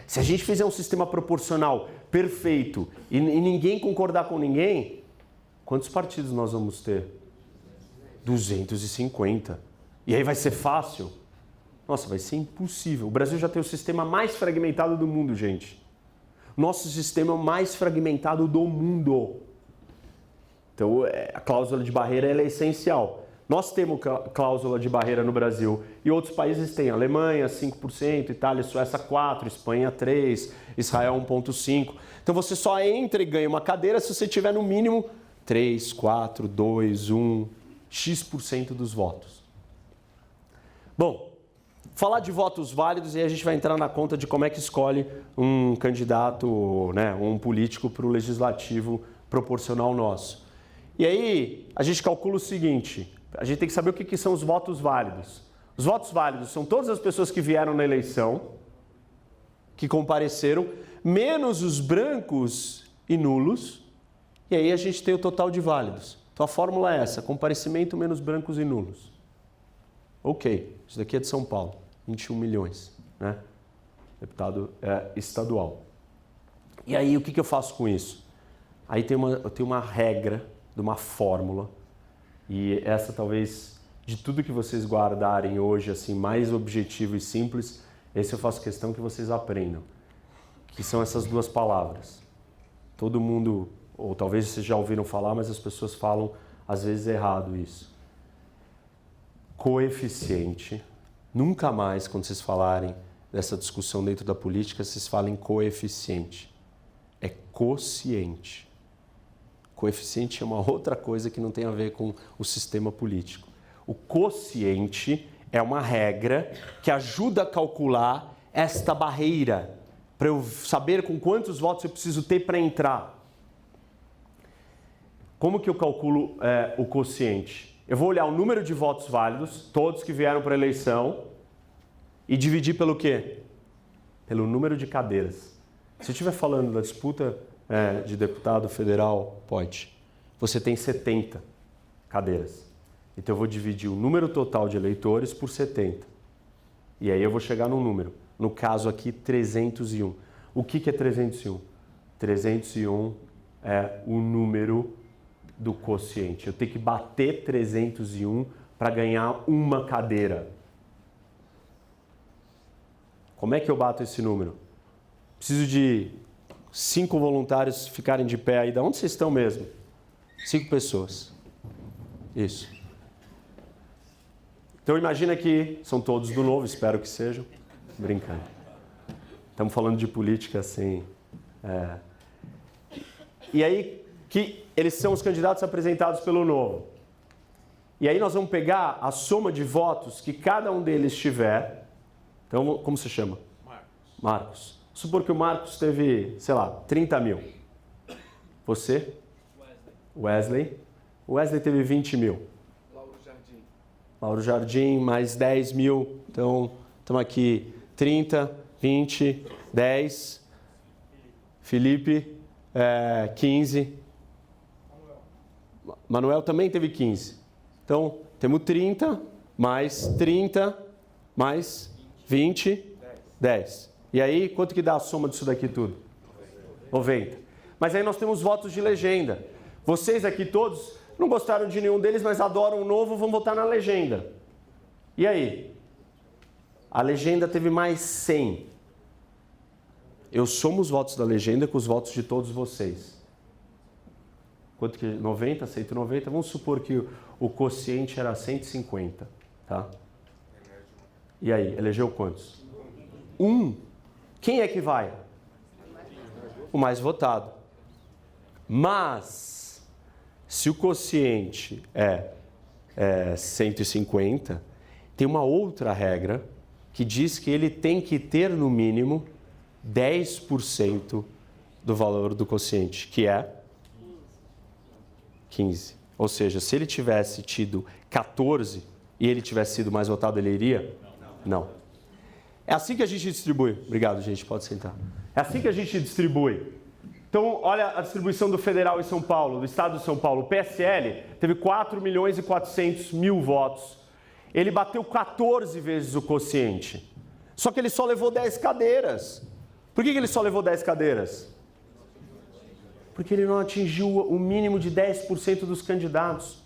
Se a gente fizer um sistema proporcional perfeito e ninguém concordar com ninguém, quantos partidos nós vamos ter? 250. E aí vai ser fácil? Nossa, vai ser impossível. O Brasil já tem o sistema mais fragmentado do mundo, gente. Nosso sistema mais fragmentado do mundo. Então, a cláusula de barreira ela é essencial. Nós temos cláusula de barreira no Brasil e outros países têm. Alemanha, 5%, Itália, Suécia, 4%, Espanha, 3%, Israel, 1,5%. Então, você só entra e ganha uma cadeira se você tiver no mínimo 3, 4, 2, 1, X% dos votos. Bom, falar de votos válidos e a gente vai entrar na conta de como é que escolhe um candidato, né, um político para o legislativo proporcional nosso. E aí, a gente calcula o seguinte... A gente tem que saber o que são os votos válidos. Os votos válidos são todas as pessoas que vieram na eleição, que compareceram, menos os brancos e nulos, e aí a gente tem o total de válidos. Então a fórmula é essa, comparecimento menos brancos e nulos. Ok, isso daqui é de São Paulo, 21 milhões, né? Deputado estadual. E aí o que eu faço com isso? Aí eu tenho uma regra de uma fórmula. E essa talvez, de tudo que vocês guardarem hoje, assim, mais objetivo e simples, esse eu faço questão que vocês aprendam. Que são essas 2 palavras. Todo mundo, ou talvez vocês já ouviram falar, mas as pessoas falam às vezes errado isso. Coeficiente. Nunca mais, quando vocês falarem dessa discussão dentro da política, vocês falem coeficiente. É quociente. Coeficiente é uma outra coisa que não tem a ver com o sistema político. O quociente é uma regra que ajuda a calcular esta barreira, para eu saber com quantos votos eu preciso ter para entrar. Como que eu calculo o quociente? Eu vou olhar o número de votos válidos, todos que vieram para a eleição, e dividir pelo quê? Pelo número de cadeiras. Se eu estiver falando da disputa de deputado federal, pode. Você tem 70 cadeiras. Então eu vou dividir o número total de eleitores por 70. E aí eu vou chegar num número. No caso aqui, 301. O que é 301? 301 é o número do quociente. Eu tenho que bater 301 para ganhar uma cadeira. Como é que eu bato esse número? Preciso de 5 voluntários ficarem de pé aí. Da onde vocês estão mesmo? 5 pessoas. Isso. Então imagina que são todos do Novo, espero que sejam. Brincando. Estamos falando de política assim. E aí que eles são os candidatos apresentados pelo Novo. E aí nós vamos pegar a soma de votos que cada um deles tiver. Então, como se chama? Marcos. Supor que o Marcos teve, sei lá, 30 mil. Você? Wesley. O Wesley teve 20 mil. Lauro Jardim, mais 10 mil. Então, estamos aqui 30, 20, 10. Felipe, 15. Manuel também teve 15. Então, temos 30, mais 30, mais 20, 10. E aí, quanto que dá a soma disso daqui tudo? 90. Mas aí nós temos votos de legenda. Vocês aqui todos não gostaram de nenhum deles, mas adoram o Novo, vão votar na legenda. E aí? A legenda teve mais 100. Eu somo os votos da legenda com os votos de todos vocês. Quanto que? 90, 190? Vamos supor que o quociente era 150, tá? E aí, elegeu quantos? 1. Quem é que vai? O mais votado. Mas, se o quociente é 150, tem uma outra regra que diz que ele tem que ter, no mínimo, 10% do valor do quociente, que é 15. Ou seja, se ele tivesse tido 14 e ele tivesse sido mais votado, ele iria? Não. É assim que a gente distribui. Obrigado, gente. Pode sentar. É assim que a gente distribui. Então, olha a distribuição do federal em São Paulo, do estado de São Paulo. O PSL teve 4.400.000 votos. Ele bateu 14 vezes o quociente. Só que ele só levou 10 cadeiras. Por que ele só levou 10 cadeiras? Porque ele não atingiu o mínimo de 10% dos candidatos.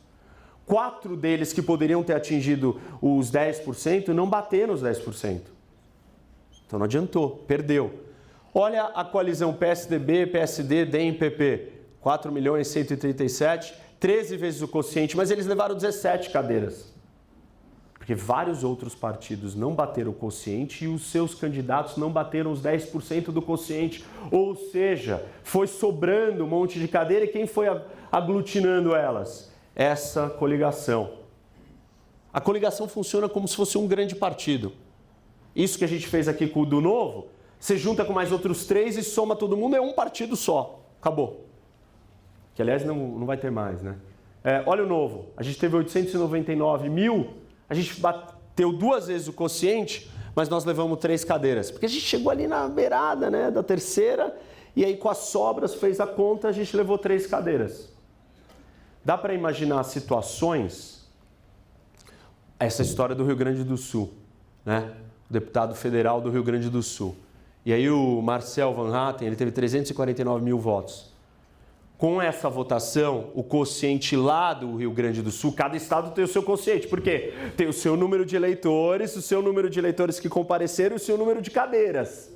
4 deles que poderiam ter atingido os 10% não bateram os 10%. Então não adiantou, perdeu. Olha a coalizão PSDB, PSD, DEM, PP. 4.137.000, 13 vezes o quociente, mas eles levaram 17 cadeiras. Porque vários outros partidos não bateram o quociente e os seus candidatos não bateram os 10% do quociente. Ou seja, foi sobrando um monte de cadeira e quem foi aglutinando elas? Essa coligação. A coligação funciona como se fosse um grande partido. Isso que a gente fez aqui com o do Novo, você junta com mais outros 3 e soma todo mundo, é um partido só. Acabou. Que, aliás, não vai ter mais, né? Olha o Novo. A gente teve 899.000, a gente bateu 2 vezes o quociente, mas nós levamos 3 cadeiras. Porque a gente chegou ali na beirada, né, da terceira, e aí com as sobras fez a conta, a gente levou 3 cadeiras. Dá para imaginar situações, essa história do Rio Grande do Sul, né? O deputado federal do Rio Grande do Sul. E aí o Marcel Van Hatten, ele teve 349.000 votos. Com essa votação, o quociente lá do Rio Grande do Sul, cada estado tem o seu quociente. Por quê? Tem o seu número de eleitores, o seu número de eleitores que compareceram e o seu número de cadeiras.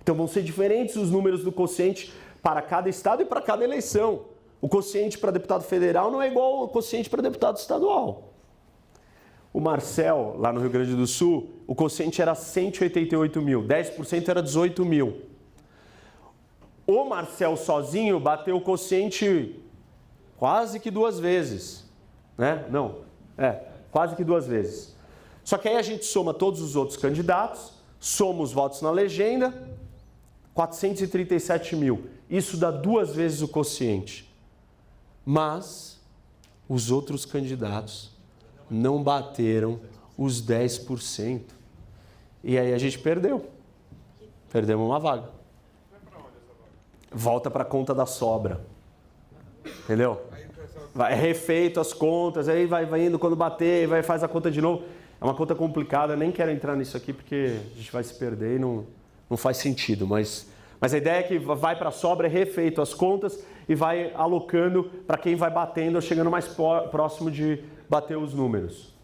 Então vão ser diferentes os números do quociente para cada estado e para cada eleição. O quociente para deputado federal não é igual ao quociente para deputado estadual. O Marcel, lá no Rio Grande do Sul, o quociente era 188.000, 10% era 18.000. O Marcel sozinho bateu o quociente quase que 2 vezes, né? Não, quase que 2 vezes. Só que aí a gente soma todos os outros candidatos, soma os votos na legenda, 437 mil. Isso dá 2 vezes o quociente. Mas os outros candidatos não bateram os 10%. E aí a gente perdeu. Perdemos uma vaga. Volta para a conta da sobra. Entendeu? Vai refeito as contas, aí vai indo quando bater, faz a conta de novo. É uma conta complicada, eu nem quero entrar nisso aqui porque a gente vai se perder e não faz sentido. Mas a ideia é que vai para a sobra, é refeito as contas e vai alocando para quem vai batendo, chegando mais próximo de bater os números.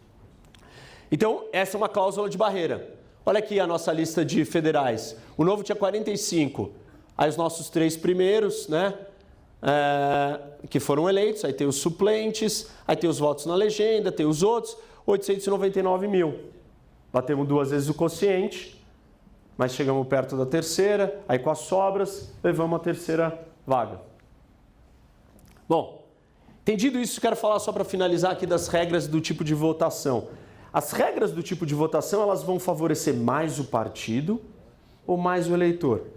Então, essa é uma cláusula de barreira. Olha aqui a nossa lista de federais. O Novo tinha 45. Aí os nossos 3 primeiros, né? Que foram eleitos. Aí tem os suplentes, aí tem os votos na legenda, tem os outros. 899 mil. Batemos 2 vezes o quociente, mas chegamos perto da terceira. Aí com as sobras, levamos a terceira vaga. Bom, entendido isso, quero falar só para finalizar aqui das regras do tipo de votação. As regras do tipo de votação, elas vão favorecer mais o partido ou mais o eleitor.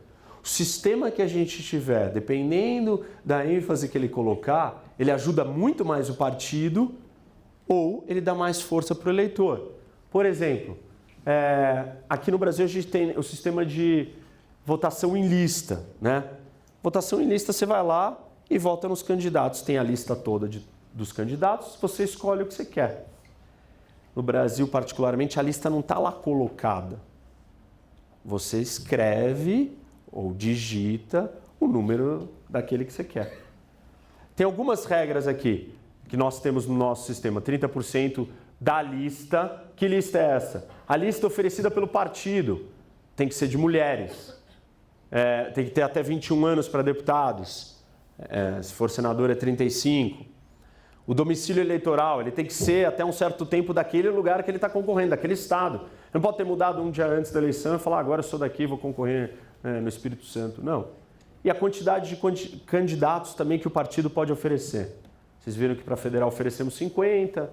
O sistema que a gente tiver, dependendo da ênfase que ele colocar, ele ajuda muito mais o partido ou ele dá mais força para o eleitor. Por exemplo, aqui no Brasil a gente tem o sistema de votação em lista, né? Votação em lista, você vai lá e vota nos candidatos. Tem a lista toda dos candidatos, você escolhe o que você quer. No Brasil, particularmente, a lista não está lá colocada. Você escreve ou digita o número daquele que você quer. Tem algumas regras aqui que nós temos no nosso sistema. 30% da lista. Que lista é essa? A lista oferecida pelo partido. Tem que ser de mulheres. Tem que ter até 21 anos para deputados. Se for senador é 35. O domicílio eleitoral, ele tem que ser até um certo tempo daquele lugar que ele está concorrendo, daquele estado. Não pode ter mudado um dia antes da eleição e falar, agora eu sou daqui, vou concorrer no Espírito Santo. Não. E a quantidade de candidatos também que o partido pode oferecer. Vocês viram que para federal oferecemos 50,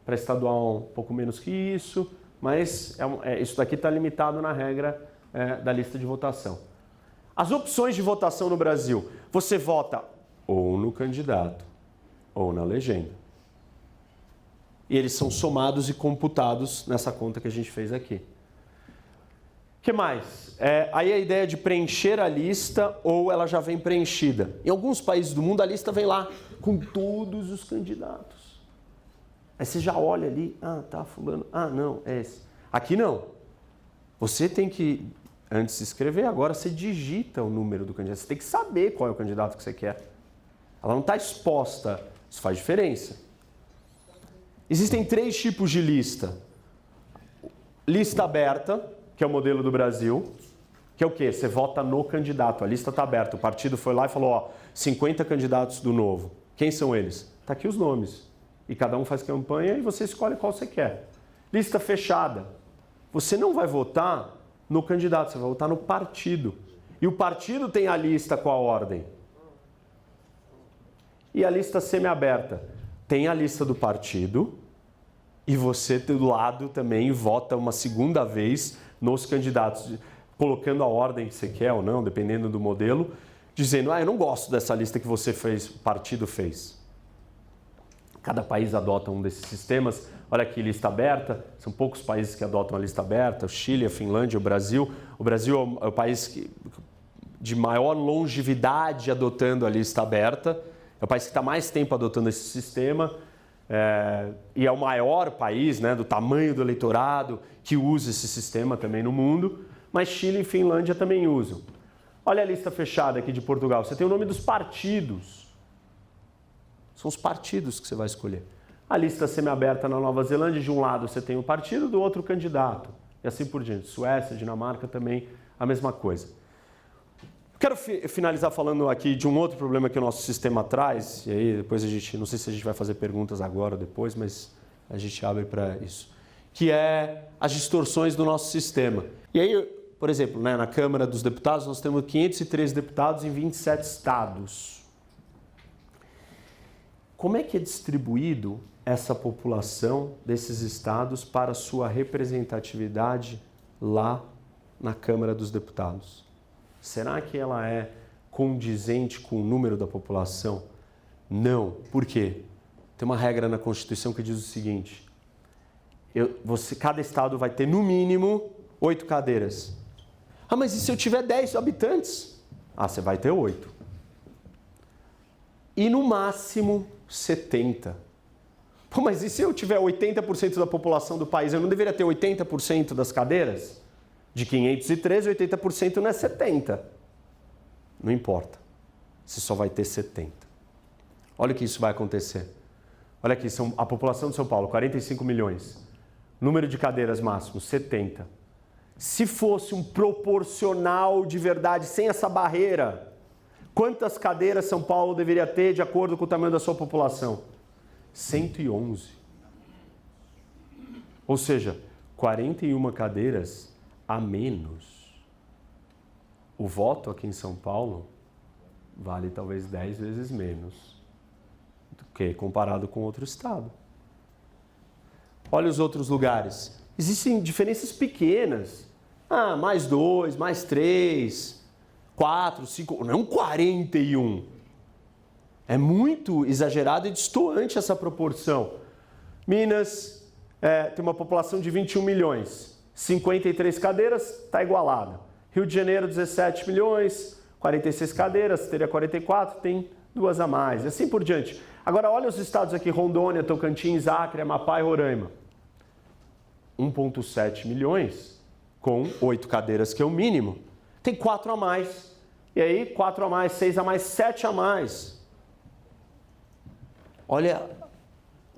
para estadual um pouco menos que isso, mas isso daqui está limitado na regra da lista de votação. As opções de votação no Brasil, você vota ou no candidato ou na legenda. E eles são somados e computados nessa conta que a gente fez aqui. O que mais? Aí a ideia de preencher a lista ou ela já vem preenchida. Em alguns países do mundo a lista vem lá com todos os candidatos. Aí você já olha ali, tá fulano, não, é esse. Aqui não. Você tem que, antes de escrever, agora você digita o número do candidato. Você tem que saber qual é o candidato que você quer. Ela não está exposta. Isso faz diferença. Existem 3 tipos de lista. Lista aberta, que é o modelo do Brasil, que é o quê? Você vota no candidato, a lista está aberta. O partido foi lá e falou, 50 candidatos do Novo. Quem são eles? Está aqui os nomes. E cada um faz campanha e você escolhe qual você quer. Lista fechada. Você não vai votar no candidato, você vai votar no partido. E o partido tem a lista com a ordem. E a lista semiaberta. Tem a lista do partido e você do lado também vota uma segunda vez nos candidatos, colocando a ordem que você quer ou não, dependendo do modelo, dizendo, eu não gosto dessa lista que você fez, o partido fez. Cada país adota um desses sistemas. Olha aqui, lista aberta. São poucos países que adotam a lista aberta. O Chile, a Finlândia, o Brasil. O Brasil é o país de maior longevidade adotando a lista aberta. É o país que está mais tempo adotando esse sistema. E é o maior país, né, do tamanho do eleitorado que usa esse sistema também no mundo. Mas Chile e Finlândia também usam. Olha a lista fechada aqui de Portugal. Você tem o nome dos partidos. São os partidos que você vai escolher. A lista semiaberta na Nova Zelândia, de um lado você tem o partido, do outro o candidato. E assim por diante. Suécia, Dinamarca também a mesma coisa. Quero finalizar falando aqui de um outro problema que o nosso sistema traz. E aí depois a gente, não sei se a gente vai fazer perguntas agora ou depois, mas a gente abre para isso. Que é as distorções do nosso sistema. E aí, por exemplo, na Câmara dos Deputados nós temos 513 deputados em 27 estados. Como é que é distribuído essa população desses estados para sua representatividade lá na Câmara dos Deputados? Será que ela é condizente com o número da população? Não. Por quê? Tem uma regra na Constituição que diz o seguinte: cada estado vai ter no mínimo 8 cadeiras. Ah, mas e se eu tiver 10 habitantes? Ah, você vai ter 8. E no máximo 70. Pô, mas e se eu tiver 80% da população do país? Eu não deveria ter 80% das cadeiras? De 513, 80% não é 70. Não importa. Você só vai ter 70. Olha o que isso vai acontecer. Olha aqui, a população de São Paulo, 45 milhões. Número de cadeiras máximo, 70. Se fosse um proporcional de verdade, sem essa barreira, quantas cadeiras São Paulo deveria ter de acordo com o tamanho da sua população? 111. Ou seja, 41 cadeiras a menos. O voto aqui em São Paulo vale talvez 10 vezes menos do que comparado com outro estado. Olha os outros lugares. Existem diferenças pequenas. Ah, mais 2, mais 3, 4, 5, não 41. É muito exagerado e destoante essa proporção. Minas tem uma população de 21 milhões, 53 cadeiras, está igualada. Rio de Janeiro, 17 milhões, 46 cadeiras, teria 44, tem 2 a mais, e assim por diante. Agora olha os estados aqui, Rondônia, Tocantins, Acre, Amapá e Roraima. 1,7 milhões, com 8 cadeiras, que é o mínimo. Tem 4 a mais. E aí, 4 a mais, 6 a mais, 7 a mais. Olha,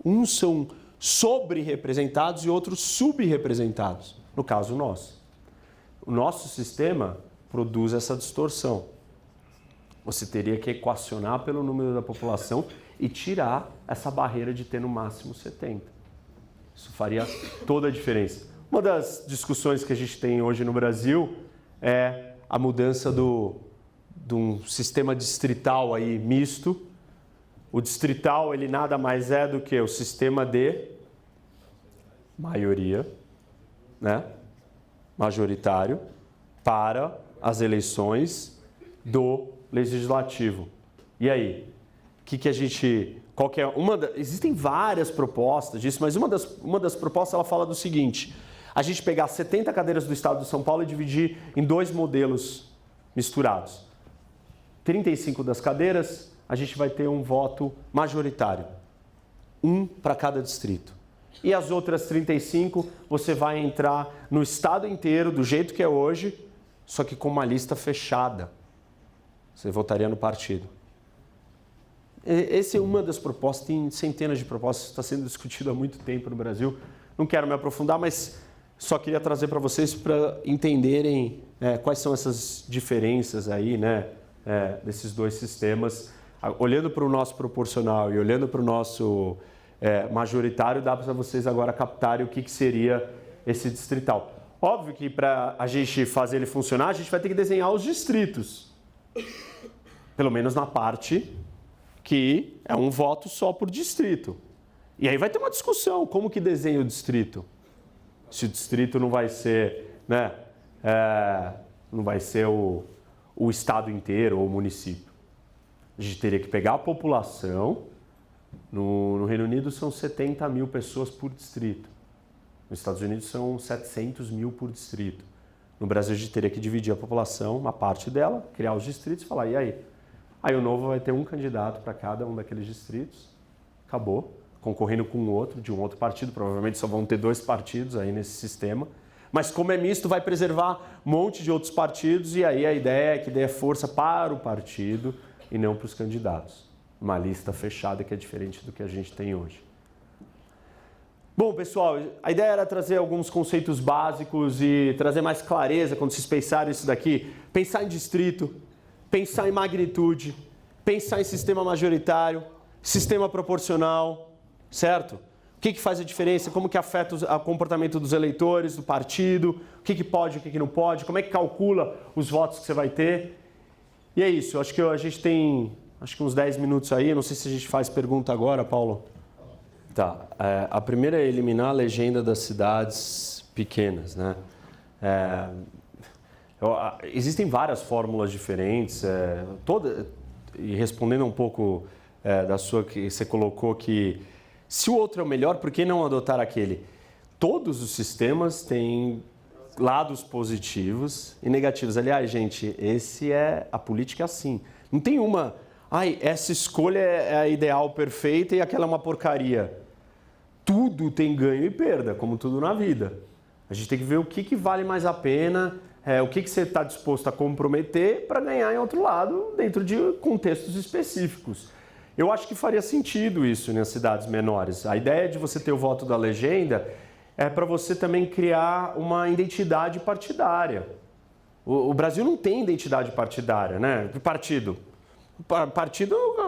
uns são sobre-representados e outros sub-representados. No caso nosso. O nosso sistema produz essa distorção. Você teria que equacionar pelo número da população e tirar essa barreira de ter no máximo 70. Isso faria toda a diferença. Uma das discussões que a gente tem hoje no Brasil é a mudança de um sistema distrital aí misto. O distrital, ele nada mais é do que o sistema de maioria, né? Majoritário, para as eleições do legislativo. E aí? Que a gente... existem várias propostas disso, mas uma das propostas ela fala do seguinte: a gente pegar 70 cadeiras do estado de São Paulo e dividir em 2 modelos misturados. 35 das cadeiras, a gente vai ter um voto majoritário. 1 para cada distrito. E as outras 35, você vai entrar no estado inteiro, do jeito que é hoje, só que com uma lista fechada. Você votaria no partido. Essa é uma das propostas, tem centenas de propostas, está sendo discutido há muito tempo no Brasil. Não quero me aprofundar, mas só queria trazer para vocês para entenderem quais são essas diferenças aí, né, desses 2 sistemas. Olhando para o nosso proporcional e olhando para o nosso majoritário, dá para vocês agora captarem o que seria esse distrital. Óbvio que para a gente fazer ele funcionar, a gente vai ter que desenhar os distritos. Pelo menos na parte que é um voto só por distrito. E aí vai ter uma discussão, como que desenha o distrito? Se o distrito não vai ser, né, não vai ser o estado inteiro ou o município. A gente teria que pegar a população. No Reino Unido são 70 mil pessoas por distrito. Nos Estados Unidos são 700 mil por distrito. No Brasil a gente teria que dividir a população, uma parte dela, criar os distritos e falar, e aí? Aí o Novo vai ter um candidato para cada um daqueles distritos. Acabou. Concorrendo com outro, de um outro partido. Provavelmente só vão ter 2 partidos aí nesse sistema. Mas como é misto, vai preservar um monte de outros partidos. E aí a ideia é que dê força para o partido e não para os candidatos. Uma lista fechada que é diferente do que a gente tem hoje. Bom, pessoal, a ideia era trazer alguns conceitos básicos e trazer mais clareza quando vocês pensarem isso daqui. Pensar em distrito, pensar em magnitude, pensar em sistema majoritário, sistema proporcional, certo? O que faz a diferença? Como que afeta o comportamento dos eleitores, do partido? O que pode, o que não pode? Como é que calcula os votos que você vai ter? E é isso. Acho que a gente tem uns 10 minutos aí. Não sei se a gente faz pergunta agora, Paulo. Tá. A primeira é eliminar a legenda das cidades pequenas, né? Existem várias fórmulas diferentes, e respondendo um pouco da sua que você colocou que se o outro é o melhor, por que não adotar aquele? Todos os sistemas têm lados positivos e negativos. Aliás, gente, a política é assim. Não tem essa escolha é a ideal perfeita e aquela é uma porcaria. Tudo tem ganho e perda, como tudo na vida. A gente tem que ver o que vale mais a pena, o que você está disposto a comprometer para ganhar em outro lado, dentro de contextos específicos. Eu acho que faria sentido isso nas cidades menores. A ideia de você ter o voto da legenda é para você também criar uma identidade partidária. O Brasil não tem identidade partidária, né? Partido,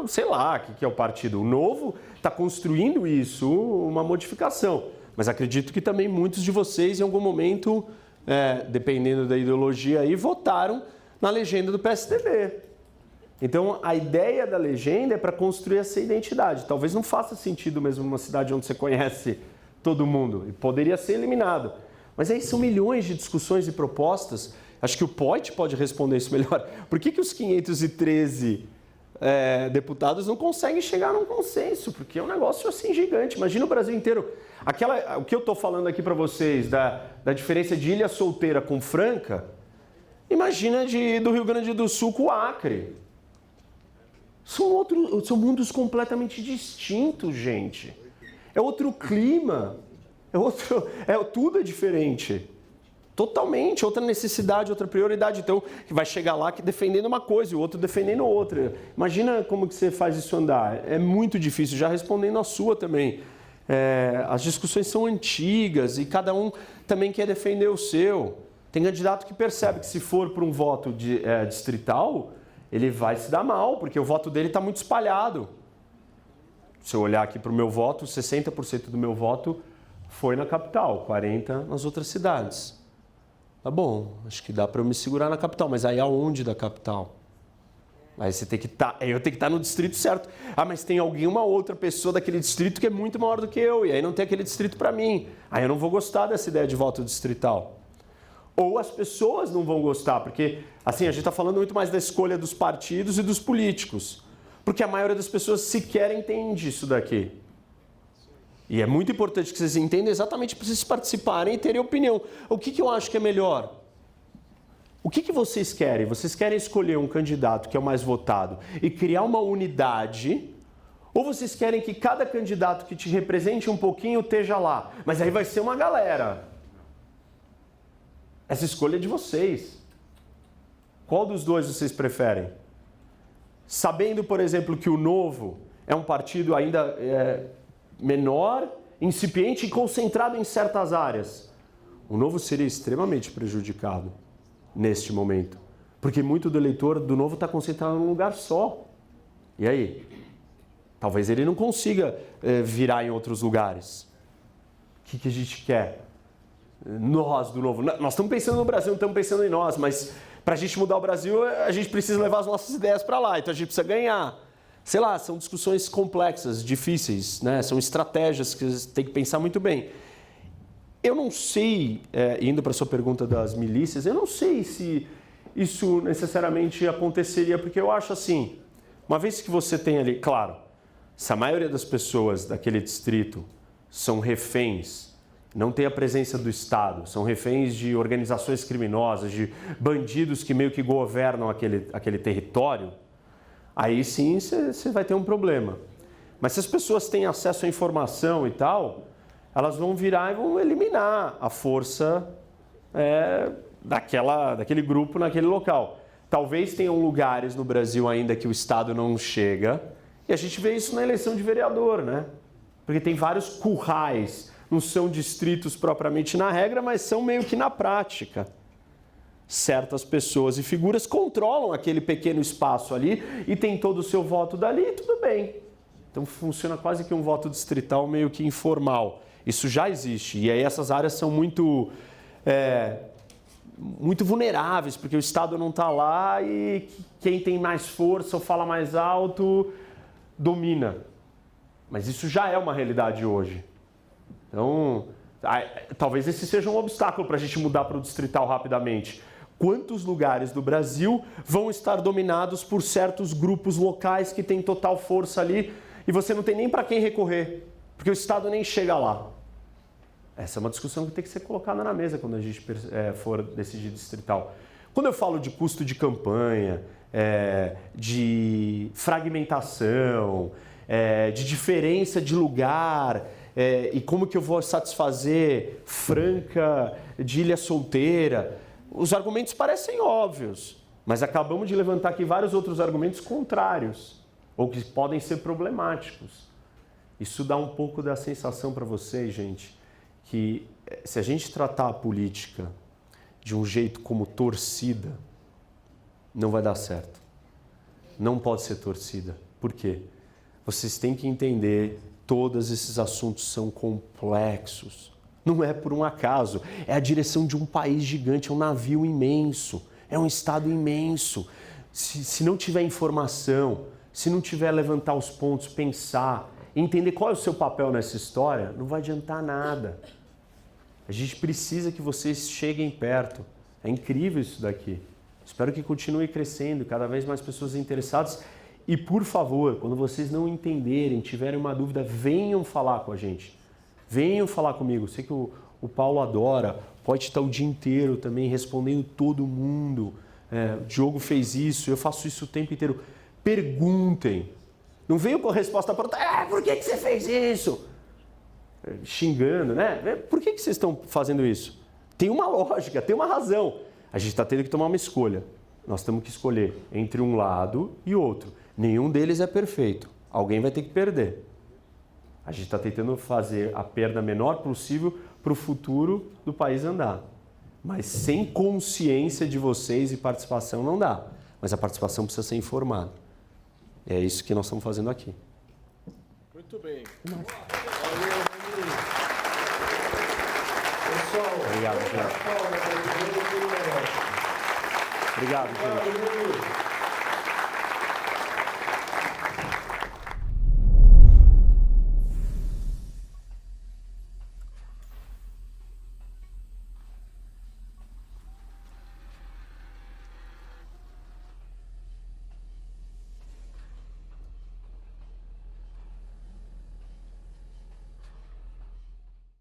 sei lá o que é o partido. O Novo está construindo isso, uma modificação. Mas acredito que também muitos de vocês, em algum momento, dependendo da ideologia, aí, votaram na legenda do PSDB. Então, a ideia da legenda é para construir essa identidade. Talvez não faça sentido mesmo numa cidade onde você conhece todo mundo, e poderia ser eliminado. Mas aí são milhões de discussões e propostas. Acho que o Poit pode responder isso melhor. Por que os 513 deputados não conseguem chegar num consenso? Porque é um negócio assim gigante. Imagina o Brasil inteiro. O que eu estou falando aqui para vocês da diferença de Ilha Solteira com Franca, imagina do Rio Grande do Sul com o Acre. São mundos completamente distintos, gente. É outro clima, tudo é diferente. Totalmente, outra necessidade, outra prioridade. Então, vai chegar lá defendendo uma coisa e o outro defendendo outra. Imagina como que você faz isso andar. É muito difícil, já respondendo a sua também. As discussões são antigas e cada um também quer defender o seu. Tem candidato que percebe que se for para um voto distrital, ele vai se dar mal, porque o voto dele está muito espalhado. Se eu olhar aqui para o meu voto, 60% do meu voto foi na capital, 40% nas outras cidades. Tá bom, acho que dá para eu me segurar na capital, mas aí aonde da capital? Aí você tem que eu tenho que estar no distrito certo. Mas tem uma outra pessoa daquele distrito que é muito maior do que eu, e aí não tem aquele distrito para mim. Aí eu não vou gostar dessa ideia de voto distrital. Ou as pessoas não vão gostar, porque assim, a gente está falando muito mais da escolha dos partidos e dos políticos. Porque a maioria das pessoas sequer entende isso daqui. E é muito importante que vocês entendam exatamente para vocês participarem e terem opinião. O que eu acho que é melhor? O que vocês querem? Vocês querem escolher um candidato que é o mais votado e criar uma unidade? Ou vocês querem que cada candidato que te represente um pouquinho esteja lá? Mas aí vai ser uma galera. Essa escolha é de vocês. Qual dos dois vocês preferem? Sabendo, por exemplo, que o Novo é um partido ainda menor, incipiente e concentrado em certas áreas, o Novo seria extremamente prejudicado neste momento. Porque muito do eleitor do Novo está concentrado num lugar só. E aí? Talvez ele não consiga virar em outros lugares. O que a gente quer? Nós do Novo. Nós estamos pensando no Brasil, não estamos pensando em nós, mas para a gente mudar o Brasil, a gente precisa levar as nossas ideias para lá, então a gente precisa ganhar. Sei lá, são discussões complexas, difíceis, né? São estratégias que você tem que pensar muito bem. Eu não sei, indo para a sua pergunta das milícias, eu não sei se isso necessariamente aconteceria, porque eu acho assim, uma vez que você tem ali, claro, se a maioria das pessoas daquele distrito são reféns, não tem a presença do Estado, são reféns de organizações criminosas, de bandidos que meio que governam aquele território, aí sim você vai ter um problema. Mas se as pessoas têm acesso à informação e tal, elas vão virar e vão eliminar a força daquele grupo naquele local. Talvez tenham lugares no Brasil ainda que o Estado não chega, e a gente vê isso na eleição de vereador, né? Porque tem vários currais, não são distritos propriamente na regra, mas são meio que na prática. Certas pessoas e figuras controlam aquele pequeno espaço ali e tem todo o seu voto dali e tudo bem. Então funciona quase que um voto distrital meio que informal. Isso já existe e aí essas áreas são muito vulneráveis, porque o Estado não está lá e quem tem mais força ou fala mais alto domina. Mas isso já é uma realidade hoje. Então, talvez esse seja um obstáculo para a gente mudar para o distrital rapidamente. Quantos lugares do Brasil vão estar dominados por certos grupos locais que têm total força ali e você não tem nem para quem recorrer, porque o Estado nem chega lá? Essa é uma discussão que tem que ser colocada na mesa quando a gente for decidir distrital. Quando eu falo de custo de campanha, de fragmentação, de diferença de lugar, e como que eu vou satisfazer Franca de Ilha Solteira, os argumentos parecem óbvios, mas acabamos de levantar aqui vários outros argumentos contrários, ou que podem ser problemáticos. Isso dá um pouco da sensação para vocês, gente, que se a gente tratar a política de um jeito como torcida, não vai dar certo. Não pode ser torcida. Por quê? Vocês têm que entender, todos esses assuntos são complexos. Não é por um acaso. É a direção de um país gigante, é um navio imenso, é um estado imenso. Se não tiver informação, se não tiver levantar os pontos, pensar, entender qual é o seu papel nessa história, não vai adiantar nada. A gente precisa que vocês cheguem perto. É incrível isso daqui. Espero que continue crescendo, cada vez mais pessoas interessadas. E, por favor, quando vocês não entenderem, tiverem uma dúvida, venham falar com a gente. Venham falar comigo. Sei que o Paulo adora, pode estar o dia inteiro também respondendo todo mundo. O Diogo fez isso, eu faço isso o tempo inteiro. Perguntem. Não venham com a resposta pronta. Por que você fez isso? Xingando, né? Por que vocês estão fazendo isso? Tem uma lógica, tem uma razão. A gente está tendo que tomar uma escolha. Nós temos que escolher entre um lado e outro. Nenhum deles é perfeito. Alguém vai ter que perder. A gente está tentando fazer a perda menor possível para o futuro do país andar. Mas sem consciência de vocês e participação não dá. Mas a participação precisa ser informada. É isso que nós estamos fazendo aqui. Muito bem. Valeu, pessoal. Obrigado, gente. Obrigado, gente.